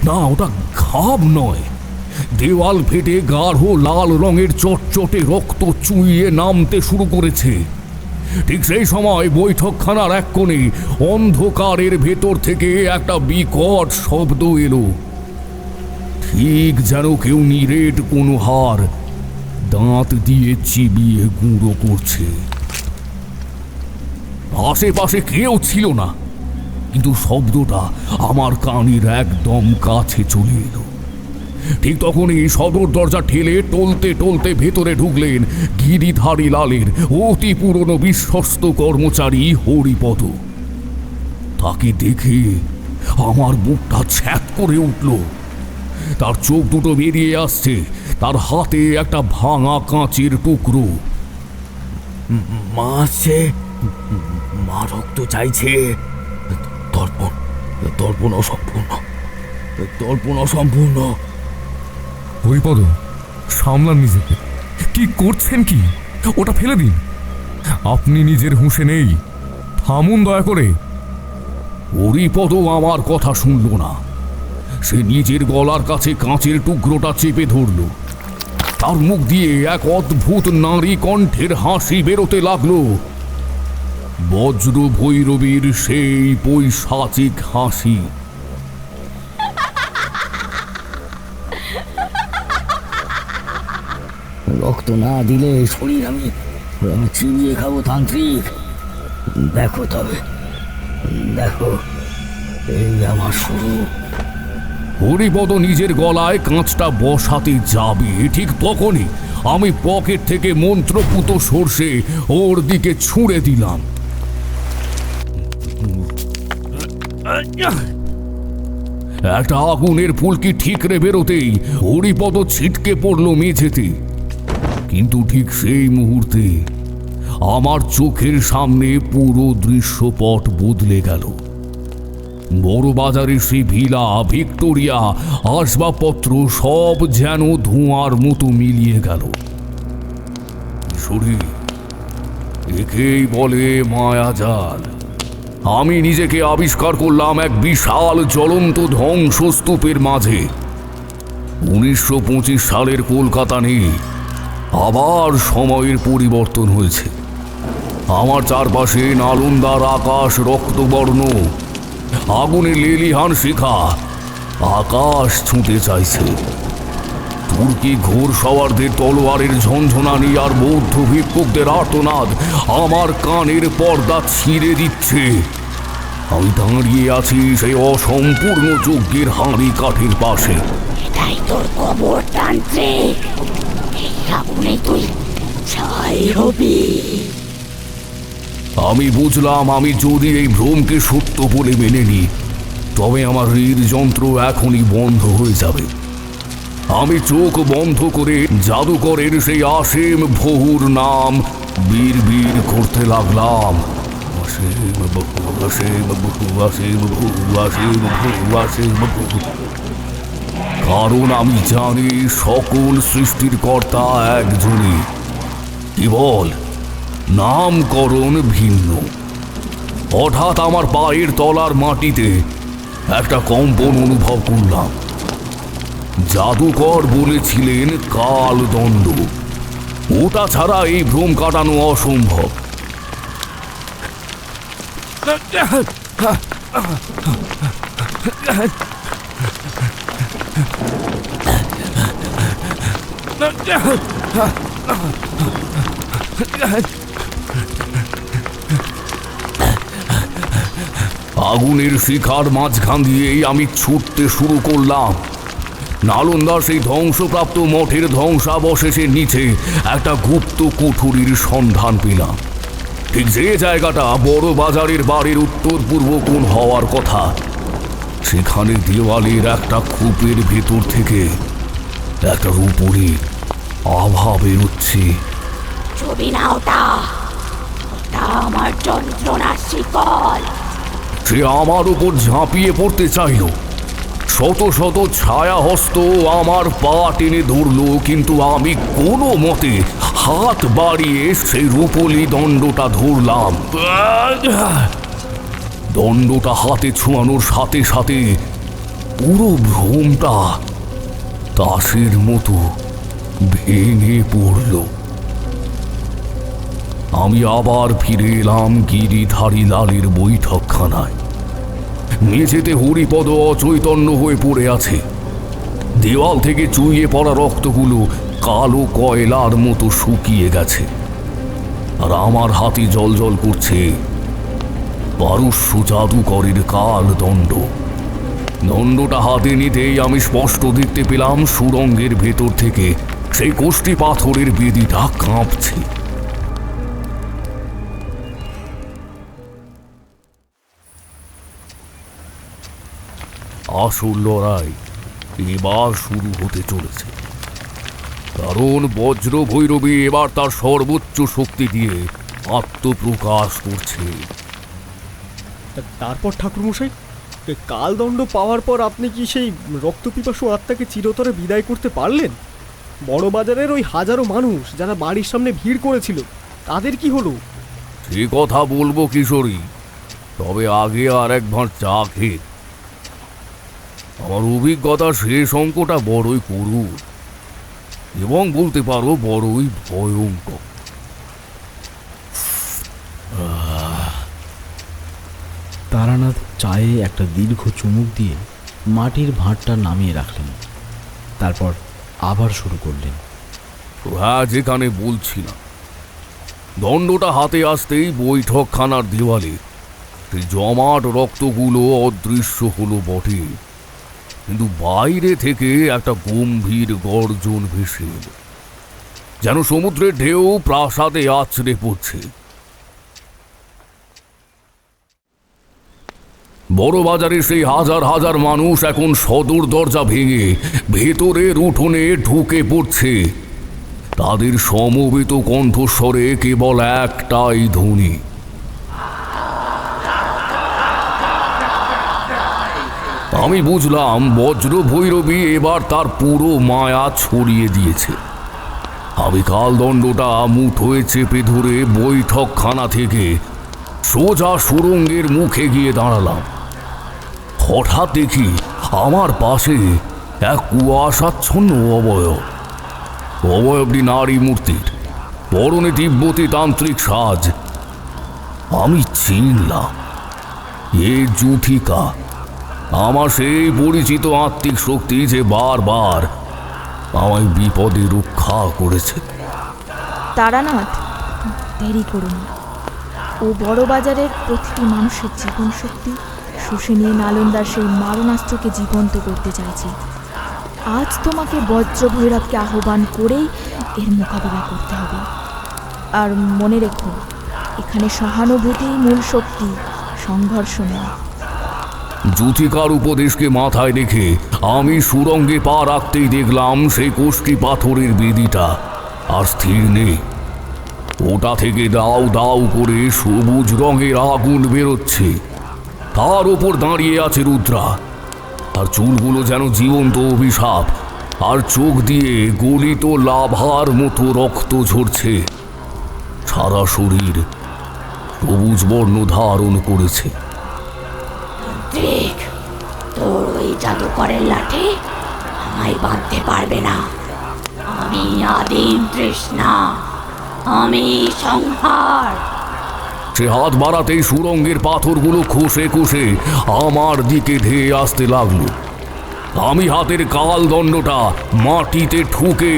না, ওটা ঘাম নয়, দেওয়াল ফেটে গাঢ় লাল রঙের চটচটে রক্ত চুইয়ে নামতে শুরু করেছে। ঠিক সেই সময় বৈঠকখানার এক কোণে অন্ধকারের ভেতর থেকে একটা বিকট শব্দ এলো, ঠিক যেন কেউ নিরেট কোনো হাড় দাঁত দিয়ে চিবিয়ে গুঁড়ো করছে। আশেপাশে কেউ ছিল না, কিন্তু শব্দটা আমার কানের একদম কাছে চলে এলো। ঠিক তখনই সদর দরজা ঠেলে টলতে টলতে ভেতরে ঢুকলেন গিরিধারী লালের অতি পুরনো বিশ্বস্ত কর্মচারী হরিপদ। তাকে দেখে আমার বুকটা ছ্যাঁক করে উঠল। তার চোখ দুটো বেরিয়ে আসছে, তার হাতে একটা ভাঙা কাঁচের টুকরো। মা আসছে, মা রক্ত চাইছে। তর্পণ তর্পণ অসম্পূর্ণ, তর্পণ অসম্পূর্ণ। হরিপদ, সামলান নিজেকে। কি করছেন কি? ওটা ফেলে দিন। আপনি নিজের হুঁশে নেই, থামুন দয়া করে। হরিপদ আমার কথা শুনল না। সে নিজের গলার কাছে কাঁচের টুকরোটা চেপে ধরল। তার মুখ দিয়ে এক অদ্ভুত নারী কণ্ঠের হাসি বেরোতে লাগলো, বজ্র ভৈরবীর সেই পৈশাচিক হাসি। রক্ত না দিলে শরীর আমি চিবিয়ে খাবো তান্ত্রিক। দেখো তবে, দেখো, এই আমার শুরু। হরিপদ নিজের গলায় কাঁচটা বসাতে যাবে, ঠিক তখনই আমি পকেট থেকে মন্ত্রপুত সর্ষে ওর দিকে ছুঁড়ে দিলাম। একটা আগুনের ফুলকি ঠিকরে বেরোতেই হরিপদ ছিটকে পড়ল মেঝেতে। কিন্তু ঠিক সেই মুহূর্তে আমার চোখের সামনে পুরো দৃশ্যপট বদলে গেল। বড় বাজারের সেই ভিলা, ভিক্টোরিয়া, আসবাবপত্র সব যেন ধোঁয়ার মতো মিলিয়ে গেল। শরীর, একেই বলে মায়াজাল। আমি নিজেকে আবিষ্কার করলাম এক বিশাল জ্বলন্ত ধ্বংসস্তূপের মাঝে। 1925 সালের কলকাতা নেই, আবার সময়ের পরিবর্তন হয়েছে। আমার চারপাশে নালন্দার আকাশ রক্তবর্ণ, আগুনে লেলিহান শিখা আকাশ ছুঁতে চাইছে। তুর্কি ঘোর সওয়ারদের তলোয়ারের ঝনঝনানি আর বৌদ্ধ ভিক্ষুকদের আর্তনাদ আমার কানের পর্দা ছিঁড়ে দিচ্ছে। আমি দাঁড়িয়ে আছি সেই অসম্পূর্ণ যজ্ঞের হাঁড়ি কাঠের পাশে। এটাই তোর কবর তান্ত্রিক, এই আগুনে তুই ছাই হবি। আমি বুঝলাম আমি যদি এই ভ্রমকে সত্য বলে মেনে নিই তবে আমার হৃদযন্ত্র এখনই বন্ধ হয়ে যাবে। আমি চোখ বন্ধ করে জাদুকরের সেই অসীম ভহুর নাম বীর বীর করতে লাগলাম। অসীম বহু, অসীম বহু, অসীম বহু, অসীম বহু, অসীম বহু। কারণ আমি জানি সকল সৃষ্টির কর্তা একজনই, কেবল নামকরণ ভিন্ন। হঠাৎ আমার পায়ের তলার মাটিতে একটা কম্পন অনুভব করলাম। জাদুকর বলেছিলেন কালদণ্ড, ওটা ছাড়া এই ভ্রম কাটানো অসম্ভব। আগুনের শিখার মাঝখান দিয়েই আমি ছুটতে শুরু করলাম। নালন্দার সেই ধ্বংসপ্রাপ্ত মঠের ধ্বংসাবশেষের নিচে একটা গুপ্ত কুঠুরির সন্ধান পেলাম। ঠিক যে জায়গাটা বড় বাজারের বাড়ির উত্তর পূর্ব কোণ হওয়ার কথা, সেখানে দেওয়ালের একটা কূপের ভেতর থেকে একটা রূপোরে আভা বেরোচ্ছে। ছবি না ওটা, ওটা আমার যন্ত্রণার শিকল। সে আমার উপর ঝাঁপিয়ে পড়তে চাইল। শত শত ছায়া হস্ত আমার পা টেনে ধরলো, কিন্তু আমি কোনো মতে হাত বাড়িয়ে সেই রূপলি দণ্ডটা ধরলাম। দণ্ডটা হাতে ছোঁয়ানোর সাথে সাথে পুরো ভ্রমটা তাসের মতো ভেঙে পড়ল। আমি আবার ফিরে এলাম গিরিধারী লালের বৈঠকখানায়। মেঝেতে হরিপদ অচৈতন্য হয়ে পড়ে আছে। দেওয়াল থেকে চুইয়ে পড়া রক্তগুলো কালো কয়লার মতো শুকিয়ে গেছে, আর আমার হাতে জ্বলজ্বল করছে পারস্য জাদুকরের কালদণ্ড। দণ্ডটা হাতে নিতেই আমি স্পষ্ট দেখতে পেলাম সুড়ঙ্গের ভেতর থেকে সেই কোষ্ঠী পাথরের বেদিটা কাঁপছে। আসল লড়াই এবার শুরু হতে চলেছে, কারণ বজ্র ভৈরবী এবার তার সর্বোচ্চ শক্তি দিয়ে আত্মপ্রকাশ করছে। তারপর ঠাকুরমশাই, কালদণ্ড পাওয়ার পর আপনি কি সেই রক্তপিপাসু আত্মাকে চিরতরে বিদায় করতে পারলেন? বড় বাজারের ওই হাজারো মানুষ যারা বাড়ির সামনে ভিড় করেছিল, তাদের কি হলো? সে কথা বলবো কিশোরী, তবে আগে আর এক ভাঁড় চা খেয়ে। আমার অভিজ্ঞতা শেষ অঙ্কটা বড়ই করুণ এবং বলতে পারো বড়ই ভয়ঙ্কর। তারানাথ চায়ে একটা দীর্ঘ চুমুক দিয়ে মাটির ভাঁড়টা নামিয়ে রাখলেন। তারপর আবার শুরু করলেন। হ্যাঁ, যেখানে বলছিলাম, দণ্ডটা হাতে আসতেই বৈঠকখানার দেওয়ালে সেই জমাট রক্তগুলো অদৃশ্য হলো বটে, কিন্তু বাইরে থেকে একটা গম্ভীর গর্জন ভেসে এলো, যেন সমুদ্রের ঢেউ প্রাসাদে আছড়ে পড়ছে। বড় বাজারে সেই হাজার হাজার মানুষ এখন সদর দরজা ভেঙে ভেতরের উঠোনে ঢুকে পড়ছে। তাদের সমবেত কণ্ঠস্বরে কেবল একটাই ধ্বনি, আমি বুঝলাম বজ্র ভৈরবী এবার তার পুরো মায়া ছড়িয়ে দিয়েছে। আমি কালদণ্ডটা মুঠোয় চেপে ধরে বৈঠকখানা থেকে সোজা সুড়ঙ্গের মুখে গিয়ে দাঁড়ালাম। হঠাৎ দেখি আমার পাশে এক কুয়াশাচ্ছন্ন অবয়বটি নারী মূর্তির, পরনে তিব্বতী তান্ত্রিক সাজ। আমি চিনলাম, এ জুথিকা, আমার সেই পরিচিত আত্মিক শক্তি যে বারবার আমায় বিপদে রক্ষা করেছে। তারানাথ, দেরি করুন না। ও বড় বাজারের প্রতিটি মানুষের জীবন শক্তি শুষে নিয়ে নালন্দার সেই মারণাস্ত্রকে জীবন্ত করতে চাইছে। আজ তোমাকে বজ্র ভৈরবকে আহ্বান করেই এর মোকাবিলা করতে হবে। আর মনে রেখো, এখানে সহানুভূতি মূল শক্তি, সংঘর্ষ নয়। যুথিকার উপদেশকে মাথায় রেখে আমি সুরঙ্গে পা রাখতেই দেখলাম সেই কোষ্ঠী পাথরের বেদিটা আর স্থির নেই। ওটা থেকে দাউ দাউ করে সবুজ রঙের আগুন বেরোচ্ছে। তার ওপর দাঁড়িয়ে আছে রুদ্রা, আর চুলগুলো যেন জীবন্ত অভিশাপ, আর চোখ দিয়ে গলিত লাভার মতো রক্ত ঝরছে। সারা শরীর সবুজ বর্ণ ধারণ করেছে। তান্ত্রিক, তোর ওই জাদুকরের লাঠি আমায় বাঁধতে পারবে না। আমি আদিম তৃষ্ণা, আমি সংহার। সে হাত বাড়াতেই সুরঙ্গের পাথরগুলো খসে খসে আমার দিকে ধেয়ে আসতে লাগলো। আমি হাতের কাল দণ্ডটা মাটিতে ঠুকে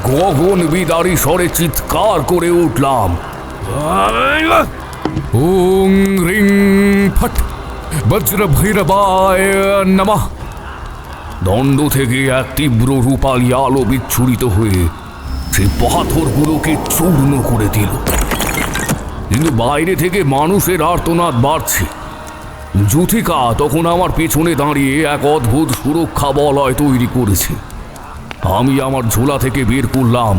গগন বিদারী স্বরে চিৎকার করে উঠলাম, ওং রিং ফট বজ্র ভৈরবায় নমঃ। দণ্ড থেকে এক তীব্র রূপালী আলো বিচ্ছুরিত হয়ে সেই পাথরগুলোকে চূর্ণ করে দিল। কিন্তু বাইরে থেকে মানুষের আর্তনাদ বাড়ছে। যুথিকা তখন আমার পেছনে দাঁড়িয়ে এক অদ্ভুত সুরক্ষা বলয় তৈরি করেছে। আমি আমার ঝোলা থেকে বের করলাম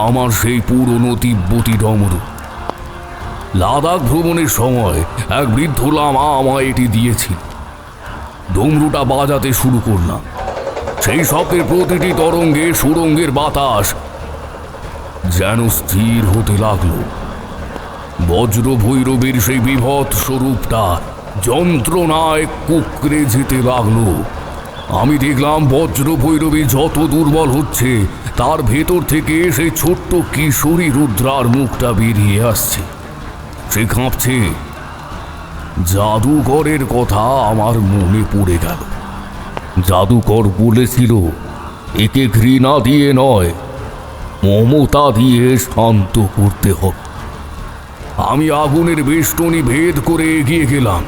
আমার সেই পুরনো তিব্বতী ডমরু। লাদাখ ভ্রমণের সময় এক বৃদ্ধ লামা আমায় এটি দিয়েছিল। ডমরুটা বাজাতে শুরু করলাম। সেই শব্দের প্রতিটি তরঙ্গে সুরঙ্গের বাতাস যেন স্থির হতে লাগলো। বজ্র ভৈরবীর সেই বিভৎ স্বরূপটা যন্ত্রণায় কুকড়ে যেতে লাগলো। আমি দেখলাম বজ্র ভৈরবী যত দুর্বল হচ্ছে, তার ভেতর থেকে সেই ছোট্ট কিশোরী রুদ্রার মুখটা বেরিয়ে আসছে। সে কাঁপছে। জাদুকরের কথা আমার মনে পড়ে গেল। জাদুকর বলেছিল, একে ঘৃণা দিয়ে নয়, মমতা দিয়ে শান্ত করতে হবে। আমি আগুনের বেষ্টনী ভেদ করে এগিয়ে গেলাম।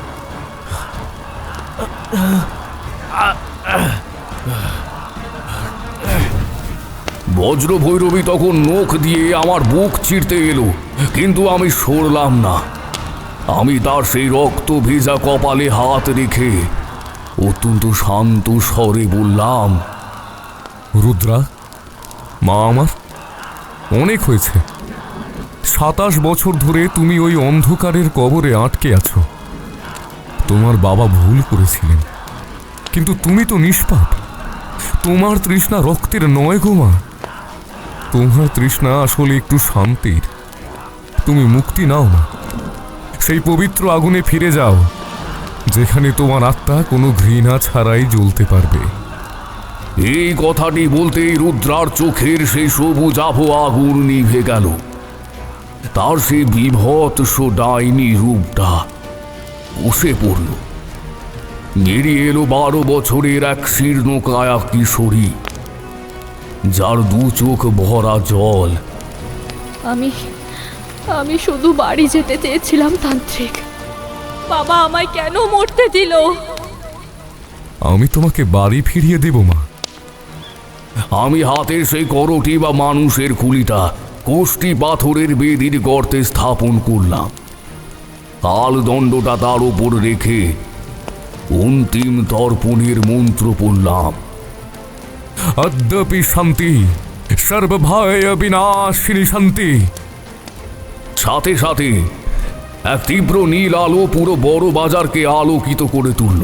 বজ্র ভৈরবী তখন নখ দিয়ে আমার বুক চিরতে এলো, কিন্তু আমি সরলাম না। আমি তার সেই রক্ত ভেজা কপালে হাত রেখে অত্যন্ত শান্ত স্বরে বললাম, রুদ্রা, মা আমার, অনেক হয়েছে। 27 বছর ধরে তুমি ওই অন্ধকারের কবরে আটকে আছো। তোমার বাবা ভুল করেছিলেন, কিন্তু তুমি তো নিষ্পাপ। তোমার তৃষ্ণা রক্তের নয় গো মা। তোমার তৃষ্ণা আসলে একটু শান্তির। তুমি মুক্তি নাও মা, সেই পবিত্র আগুনে ফিরে যাও, যেখানে তোমার আত্মা কোনো ঘৃণা ছাড়াই জ্বলতে পারবে। এই কথাটি বলতেই রুদ্রার চোখের সেই সবুজ আভ আগুন নিভে গেল। তার সেই বিভৎস ডাইনি রূপটা বসে পড়ল। বেরিয়ে এলো 12 বছরের এক শীর্ণ কায়া কিশোরী, যার দু চোখ ভরা জল। আমি শুধু বাড়ি যেতে চেয়েছিলাম তান্ত্রিক। বাবা আমায় কেন মরতে দিল? আমি তোমাকে বাড়ি ফিরিয়ে দেব মা। আমি হাতের সেই করটি বা মানুষের খুলিটা কোষ্ঠী পাথরের বেদির গর্তে স্থাপন করলাম। কাল দণ্ডটা তার উপর রেখে অন্তিম তর্পণের মন্ত্র পড়লাম, অদ্যাপি শান্তি, সর্বভয় বিনাশিনী শান্তি। সাথে সাথে এক তীব্র নীল আলো পুরো বড় বাজারকে আলোকিত করে তুলল।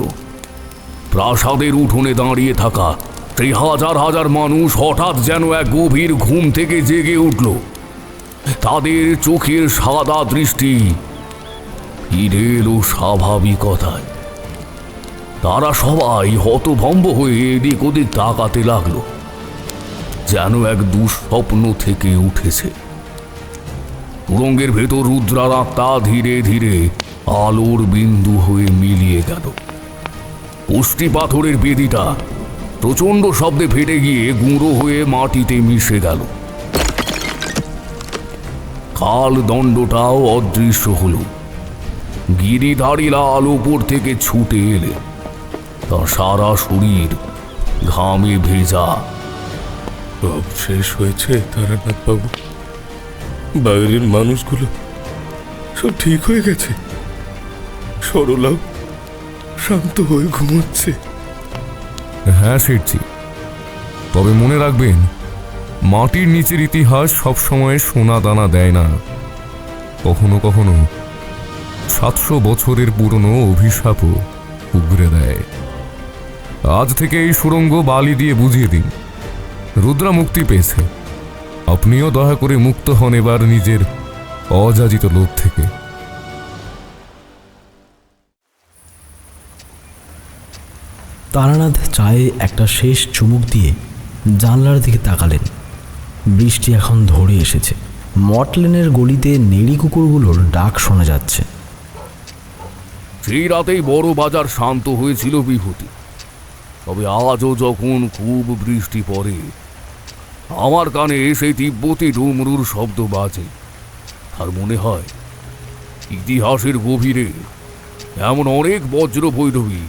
প্রাসাদের উঠোনে দাঁড়িয়ে থাকা সেই হাজার হাজার মানুষ হঠাৎ যেন এক গভীর ঘুম থেকে জেগে উঠল। তাদের চোখের সাদা দৃষ্টি ফিরে এলো স্বাভাবিকতায়। তারা সবাই হতভম্ব হয়ে এদিক ওদিক তাকাতে লাগলো, যেন এক দুঃস্বপ্ন থেকে উঠেছে। সুরঙ্গের ভেতর রুদ্রার আত্মা ধীরে ধীরে আলোর বিন্দু হয়ে মিলিয়ে গেল। কোষ্ঠী পাথরের বেদিটা প্রচণ্ড শব্দে ফেটে গিয়ে গুঁড়ো হয়ে মাটিতে মিশে গেল। কাল দণ্ডটাও অদৃশ্য হল। গিরিধারী লাল উপর থেকে ছুটে এলে, তার সারা শরীর ঘামে ভেজা। সব শেষ হয়েছে তারানাথ বাবু। বাইরের মানুষগুলো সব ঠিক হয়ে গেছে। শান্ত হয়ে ঘুমোচ্ছে। হ্যাঁ শেঠজি, তবে মনে রাখবেন, মাটির নিচের ইতিহাস সবসময় সোনা দানা দেয় না। কখনো কখনো 700 বছরের পুরনো অভিশাপও উগরে দেয়। আজ থেকে এই সুড়ঙ্গ বালি দিয়ে বুঝিয়ে দিন, রুদ্রা মুক্তি পেয়েছে। আপনিও দয়া করে মুক্ত হন এবার নিজের অযাচিত লোভ থেকে। তারানাথ চায়ে একটা শেষ চুমুক দিয়ে জানলার দিকে তাকালেন। বৃষ্টি এখন ধরে এসেছে। মটলেনের গলিতে নেড়ি কুকুরগুলোর ডাক শোনা যাচ্ছে। সেই রাতেই বড় বাজার শান্ত হয়েছিল বিভূতি। তবে আজও যখন খুব বৃষ্টি পড়ে, আমার কানে সেই তিব্বতী ডুমরুর শব্দ বাজে। আর মনে হয় ইতিহাসের গভীরে এমন অনেক বজ্র ভৈরবী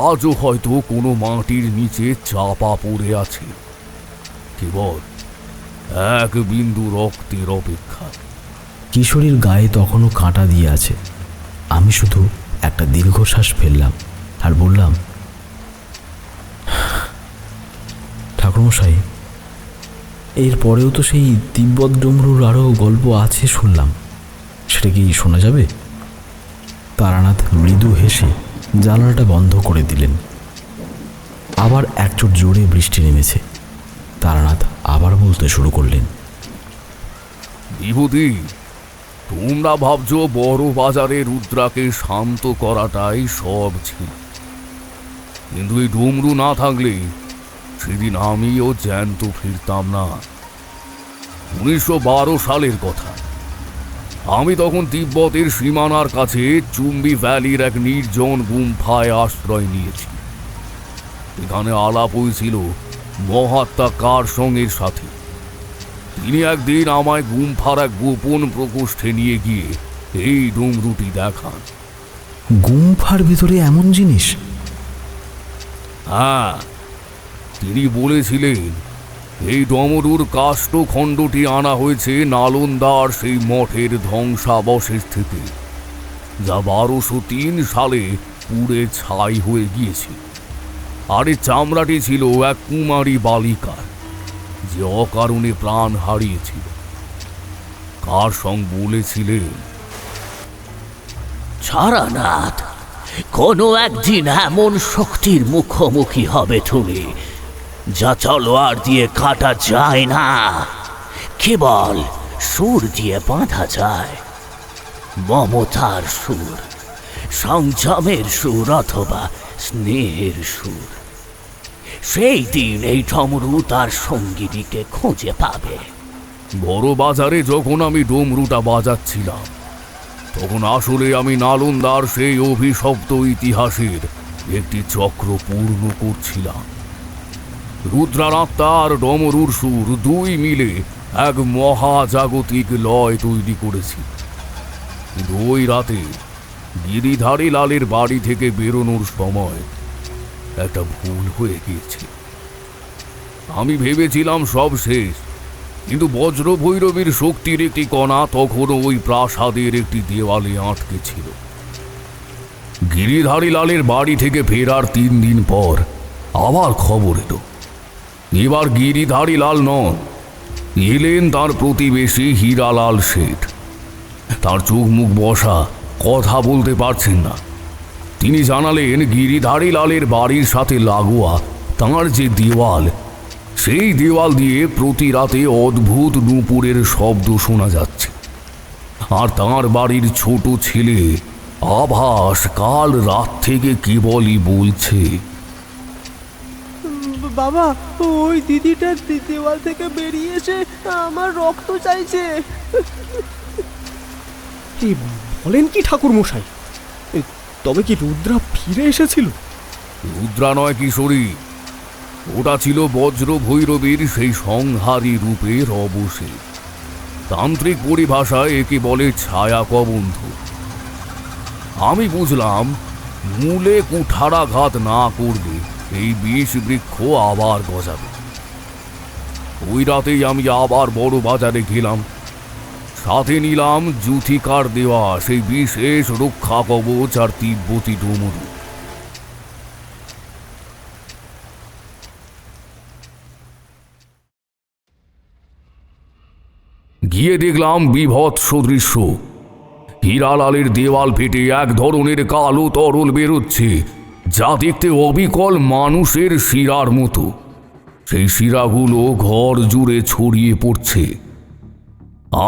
আজও হয়তো কোনো মাটির নিচে চাপা পড়ে আছে, কেবল এক বিন্দু রক্তের অপেক্ষা। কিশোরীর গায়ে তখনও কাঁটা দিয়ে আছে। আমি শুধু একটা দীর্ঘশ্বাস ফেললাম আর বললাম, ঠাকুরমশাই, এরপরেও তো সেই তিব্বত ডমরুর আরও গল্প আছে শুনলাম, সেটা কি শোনা যাবে? তারানাথ মৃদু হেসে জানালাটা বন্ধ করে দিলেন। আবার একচোট জোরে বৃষ্টি নেমেছে। তারানাথ আবার বলতে শুরু করলেন, বিভূতি, তোমরা ভাবছো বড় বাজারে রুদ্রাকে শান্ত করাটাই সব ছিল, কিন্তু এই ডমরু না থাকলে সেদিন আমিও জ্যান্ত ফিরতাম না। 1912 সালের কথা। আমি তখন তিব্বতের সীমানার কাছে চুম্বি ভ্যালির এক নির্জন গুম্ফায় আশ্রয় নিয়েছি। এখানে আলাপ হয়েছিল মহাত্মা কারসংয়ের সাথে। তিনি একদিন আমায় গুম্ফার এক গোপন প্রকোষ্ঠে নিয়ে গিয়ে এই ডমরুটি দেখান। গুম্ফার ভিতরে এমন জিনিস? হ্যাঁ, তিনি বলেছিলেন এই ডমরুর কাষ্ঠখণ্ডটি আনা হয়েছে নালন্দার সেই মঠের ধ্বংসাবশেষ থেকে, যা 1203 সালে পুড়ে ছাই হয়ে গিয়েছে। আর এই চামড়াটি ছিল এক কুমারী বালিকার, যে অকারণে প্রাণ হারিয়েছিল। কারসং বলেছিলেন, তারানাথ, কোনো একদিন এমন শক্তির মুখোমুখি হবে তুমি, যা তলোয়ার দিয়ে কাটা যায় না, কেবল সুর দিয়ে বাঁধা যায়। মমতার সুর, সংযমের সুর অথবা স্নেহের সুর। সেই দিন এই ডমরু তার সঙ্গিনীকে খুঁজে পাবে। বড় বাজারে যখন আমি ডমরুটা বাজাচ্ছিলাম, তখন আসলে আমি নালন্দার সেই অভিশপ্ত ইতিহাসের একটি চক্র পূর্ণ করছিলাম। রুদ্রার আত্মা আর ডমরুর সুর দুই মিলে এক মহাজাগতিক লয় তৈরি করেছি। কিন্তু ওই রাতে গিরিধারী লালের বাড়ি থেকে বেরোনোর সময় একটা ভুল হয়ে গিয়েছে। আমি ভেবেছিলাম সব শেষ, কিন্তু বজ্র ভৈরবীর শক্তির একটি কণা তখনও ওই প্রাসাদের একটি দেওয়ালে আটকে ছিল। গিরিধারী লালের বাড়ি থেকে ফেরার 3 দিন পর আবার খবর এলো। এবার গিরিধারী লাল নন, এলেন তার প্রতিবেশী হীরালাল শেঠ। তার চোখ মুখ বসা, কথা বলতে পারছেন না। তিনি জানালেন গিরিধারী লালের বাড়ির সাথে লাগোয়া তাঁর যে দেওয়াল, সেই দেওয়াল দিয়ে প্রতি রাতে অদ্ভুত নূপুরের শব্দ শোনা যাচ্ছে। আর তাঁর বাড়ির ছোট ছেলে আভাস কাল রাত থেকে কেবলই বলছে, বাবা, ওই দিদিটা দেওয়াল থেকে বেরিয়ে এসে আমার রক্ত চাইছে। কি বলেন কি ঠাকুর মশাই? তবে কি রুদ্রা ফিরে এসেছিল? রুদ্রা নয় কিশোরী, ওটা ছিল বজ্র ভৈরবীর সেই সংহারী রূপের অবশেষ। তান্ত্রিক পরিভাষায় একে বলে ছায়া কবন্ধ। আমি বুঝলাম মূলে কুঠারাঘাত না করলে এই বিষ বৃক্ষ আবার গজাবে। ওই রাতেই আমি আবার বড় বাজারে গেলাম। সাথে নিলাম জুথিকার দেওয়া সেই বিশেষ রক্ষা কবচ আর তিব্বতী ডমরু। গিয়ে দেখলাম বিভৎস দৃশ্য। হীরালালের দেওয়াল ফেটে এক ধরনের কালো তরল বেরোচ্ছে, যা দেখতে অবিকল মানুষের শিরার মতো। সেই শিরাগুলো ঘর জুড়ে ছড়িয়ে পড়ছে।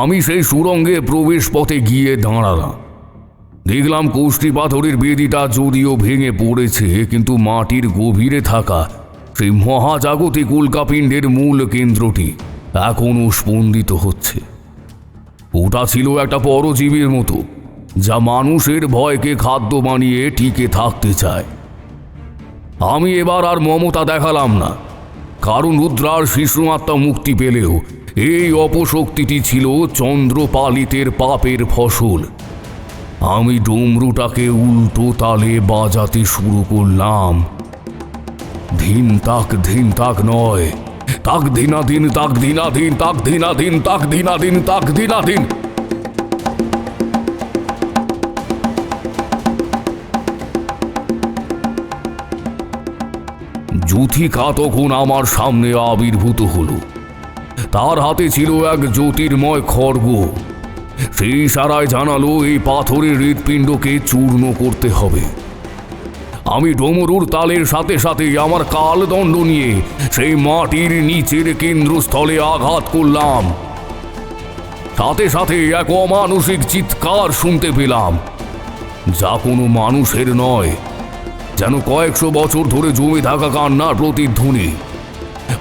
আমি সেই সুড়ঙ্গে প্রবেশ পথে গিয়ে দাঁড়ালাম। দেখলাম কোষ্ঠী পাথরের বেদিটা যদিও ভেঙে পড়েছে, কিন্তু মাটির গভীরে থাকা সেই মহাজাগতিক উল্কাপিণ্ডের মূল কেন্দ্রটি এখনও স্পন্দিত হচ্ছে। ওটা ছিল একটা পরজীবীর মতো, যা মানুষের ভয়কে খাদ্য বানিয়ে টিকে থাকতে চায়। আমি এবার আর মমতা দেখালাম না, কারণ রুদ্রার শিশুমাত্মা মুক্তি পেলেও এই অপশক্তিটি ছিল চন্দ্রপালিতের পাপের ফসল। আমি ডমরুটাকে উল্টো তালে বাজাতে শুরু করলাম। ধিন তাক নয়, তাক ধিনাধিন, তাক ধিনাধিন, তাক ধিনাধিন, তাক ধিনাধিন, তাক ধিনাধিন। যুথিকা তখন আমার সামনে আবির্ভূত হলো। তার হাতে ছিল এক জ্যোতির্ময় খড়গ। সেই ইশারায় জানালো এই পাথরের হৃৎপিণ্ডকে চূর্ণ করতে হবে। আমি ডমরুর তালের সাথে সাথে আমার কালদণ্ড নিয়ে সেই মাটির নিচের কেন্দ্রস্থলে আঘাত করলাম। সাথে সাথে এক অমানসিক চিৎকার শুনতে পেলাম, যা কোনো মানুষের নয়, যেন কয়েকশো বছর ধরে জমে থাকা কান্নার প্রতিধ্বনি।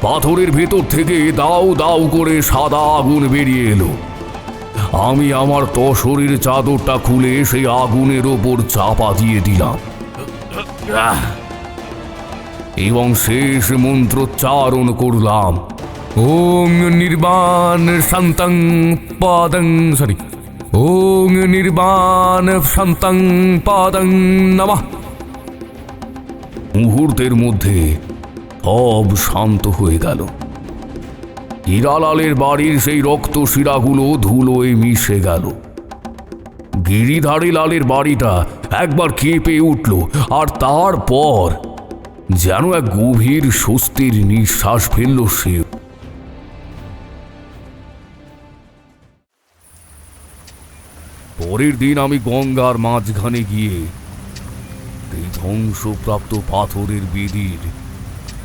পাথরের ভেতর থেকে দাউ দাউ করে সাদা আগুন বেরিয়ে এলো। আমি আমার তসরের চাদরটা খুলে সেই আগুনের ওপর চাপা দিয়ে দিলাম এবং শেষ মন্ত্রোচ্চারণ করলাম, ওং নির্বাণ শান্তং পাদং ওং নির্বাণ শান্তং পাদং নমঃ। মুহূর্তের মধ্যে সব শান্ত হয়ে গেল। হীরালালের বাড়ির সেই রক্ত শিরাগুলো ধুলোয় মিশে গেল। গিরিধারী লালের বাড়িটা একবার কেঁপে উঠল, আর তারপর যেন এক গভীর স্বস্তির নিঃশ্বাস ফেলল সে। পরের দিন আমি গঙ্গার মাঝখানে গিয়ে এই ধ্বংসপ্রাপ্ত পাথরের বেদির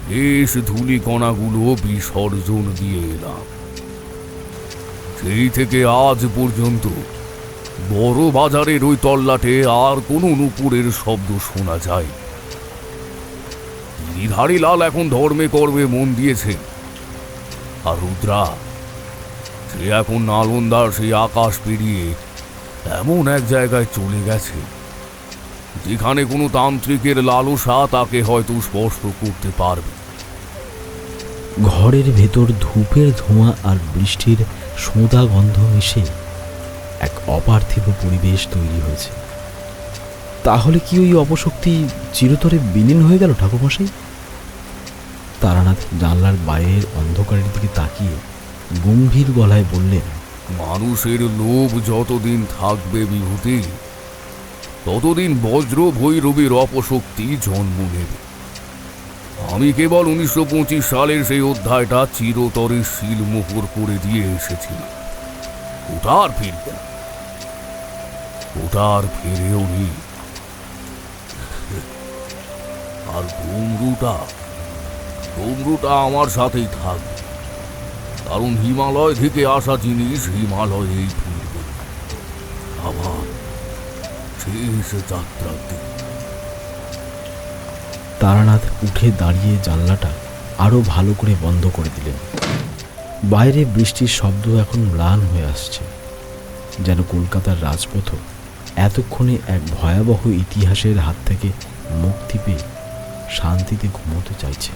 বেশ ধূলিকণাগুলো বিসর্জন দিয়ে এলাম। সেই থেকে আজ পর্যন্ত বড় বাজারের ওই তল্লাটে আর কোনো নূপুরের শব্দ শোনা যায়। গিরিধারী লাল এখন ধর্মে কর্মে মন দিয়েছে, আর রুদ্রা সে এখন নালন্দার সেই আকাশ পেরিয়ে এমন এক জায়গায় চলে গেছে যেখানে কোনো তান্ত্রিকের লালসা তাকে হয়তো স্পষ্ট করতে পারবে। ঘরের ভেতর ধূপের ধোঁয়া আর বৃষ্টির সোঁদা গন্ধ মিশে এক অপার্থিব পরিবেশ তৈরি হয়েছে। তাহলে কি ওই অপশক্তি চিরতরে বিলীন হয়ে গেল ঠাকুরমশাই? তারানাথ জানলার বাইরের অন্ধকারের দিকে তাকিয়ে গম্ভীর গলায় বললেন, মানুষের লোভ যতদিন থাকবে বিভূতি, ততদিন বজ্র ভৈরবীর অপশক্তি জন্ম নেবে। আমি কেবল 1925 সালের সেই অধ্যায়টা চিরতরে শিলমোহর করে দিয়ে এসেছিলাম। ওটা আর ফিরবে না, ওটা আর ফিরেও নি। আর ডমরুটা আমার সাথেই থাকবে, কারণ হিমালয় থেকে আসা জিনিস হিমালয়েই ফিরবে। আবার শেষ যাত্রার দিন। তারানাথ উঠে দাঁড়িয়ে জানলাটা আরো ভালো করে বন্ধ করে দিলেন। বাইরে বৃষ্টির শব্দ এখন ম্লান হয়ে আসছে, যেন কলকাতার রাজপথ এতক্ষণে এক ভয়াবহ ইতিহাসের হাত থেকে মুক্তি পেয়ে শান্তিতে ঘুমোতে চাইছে।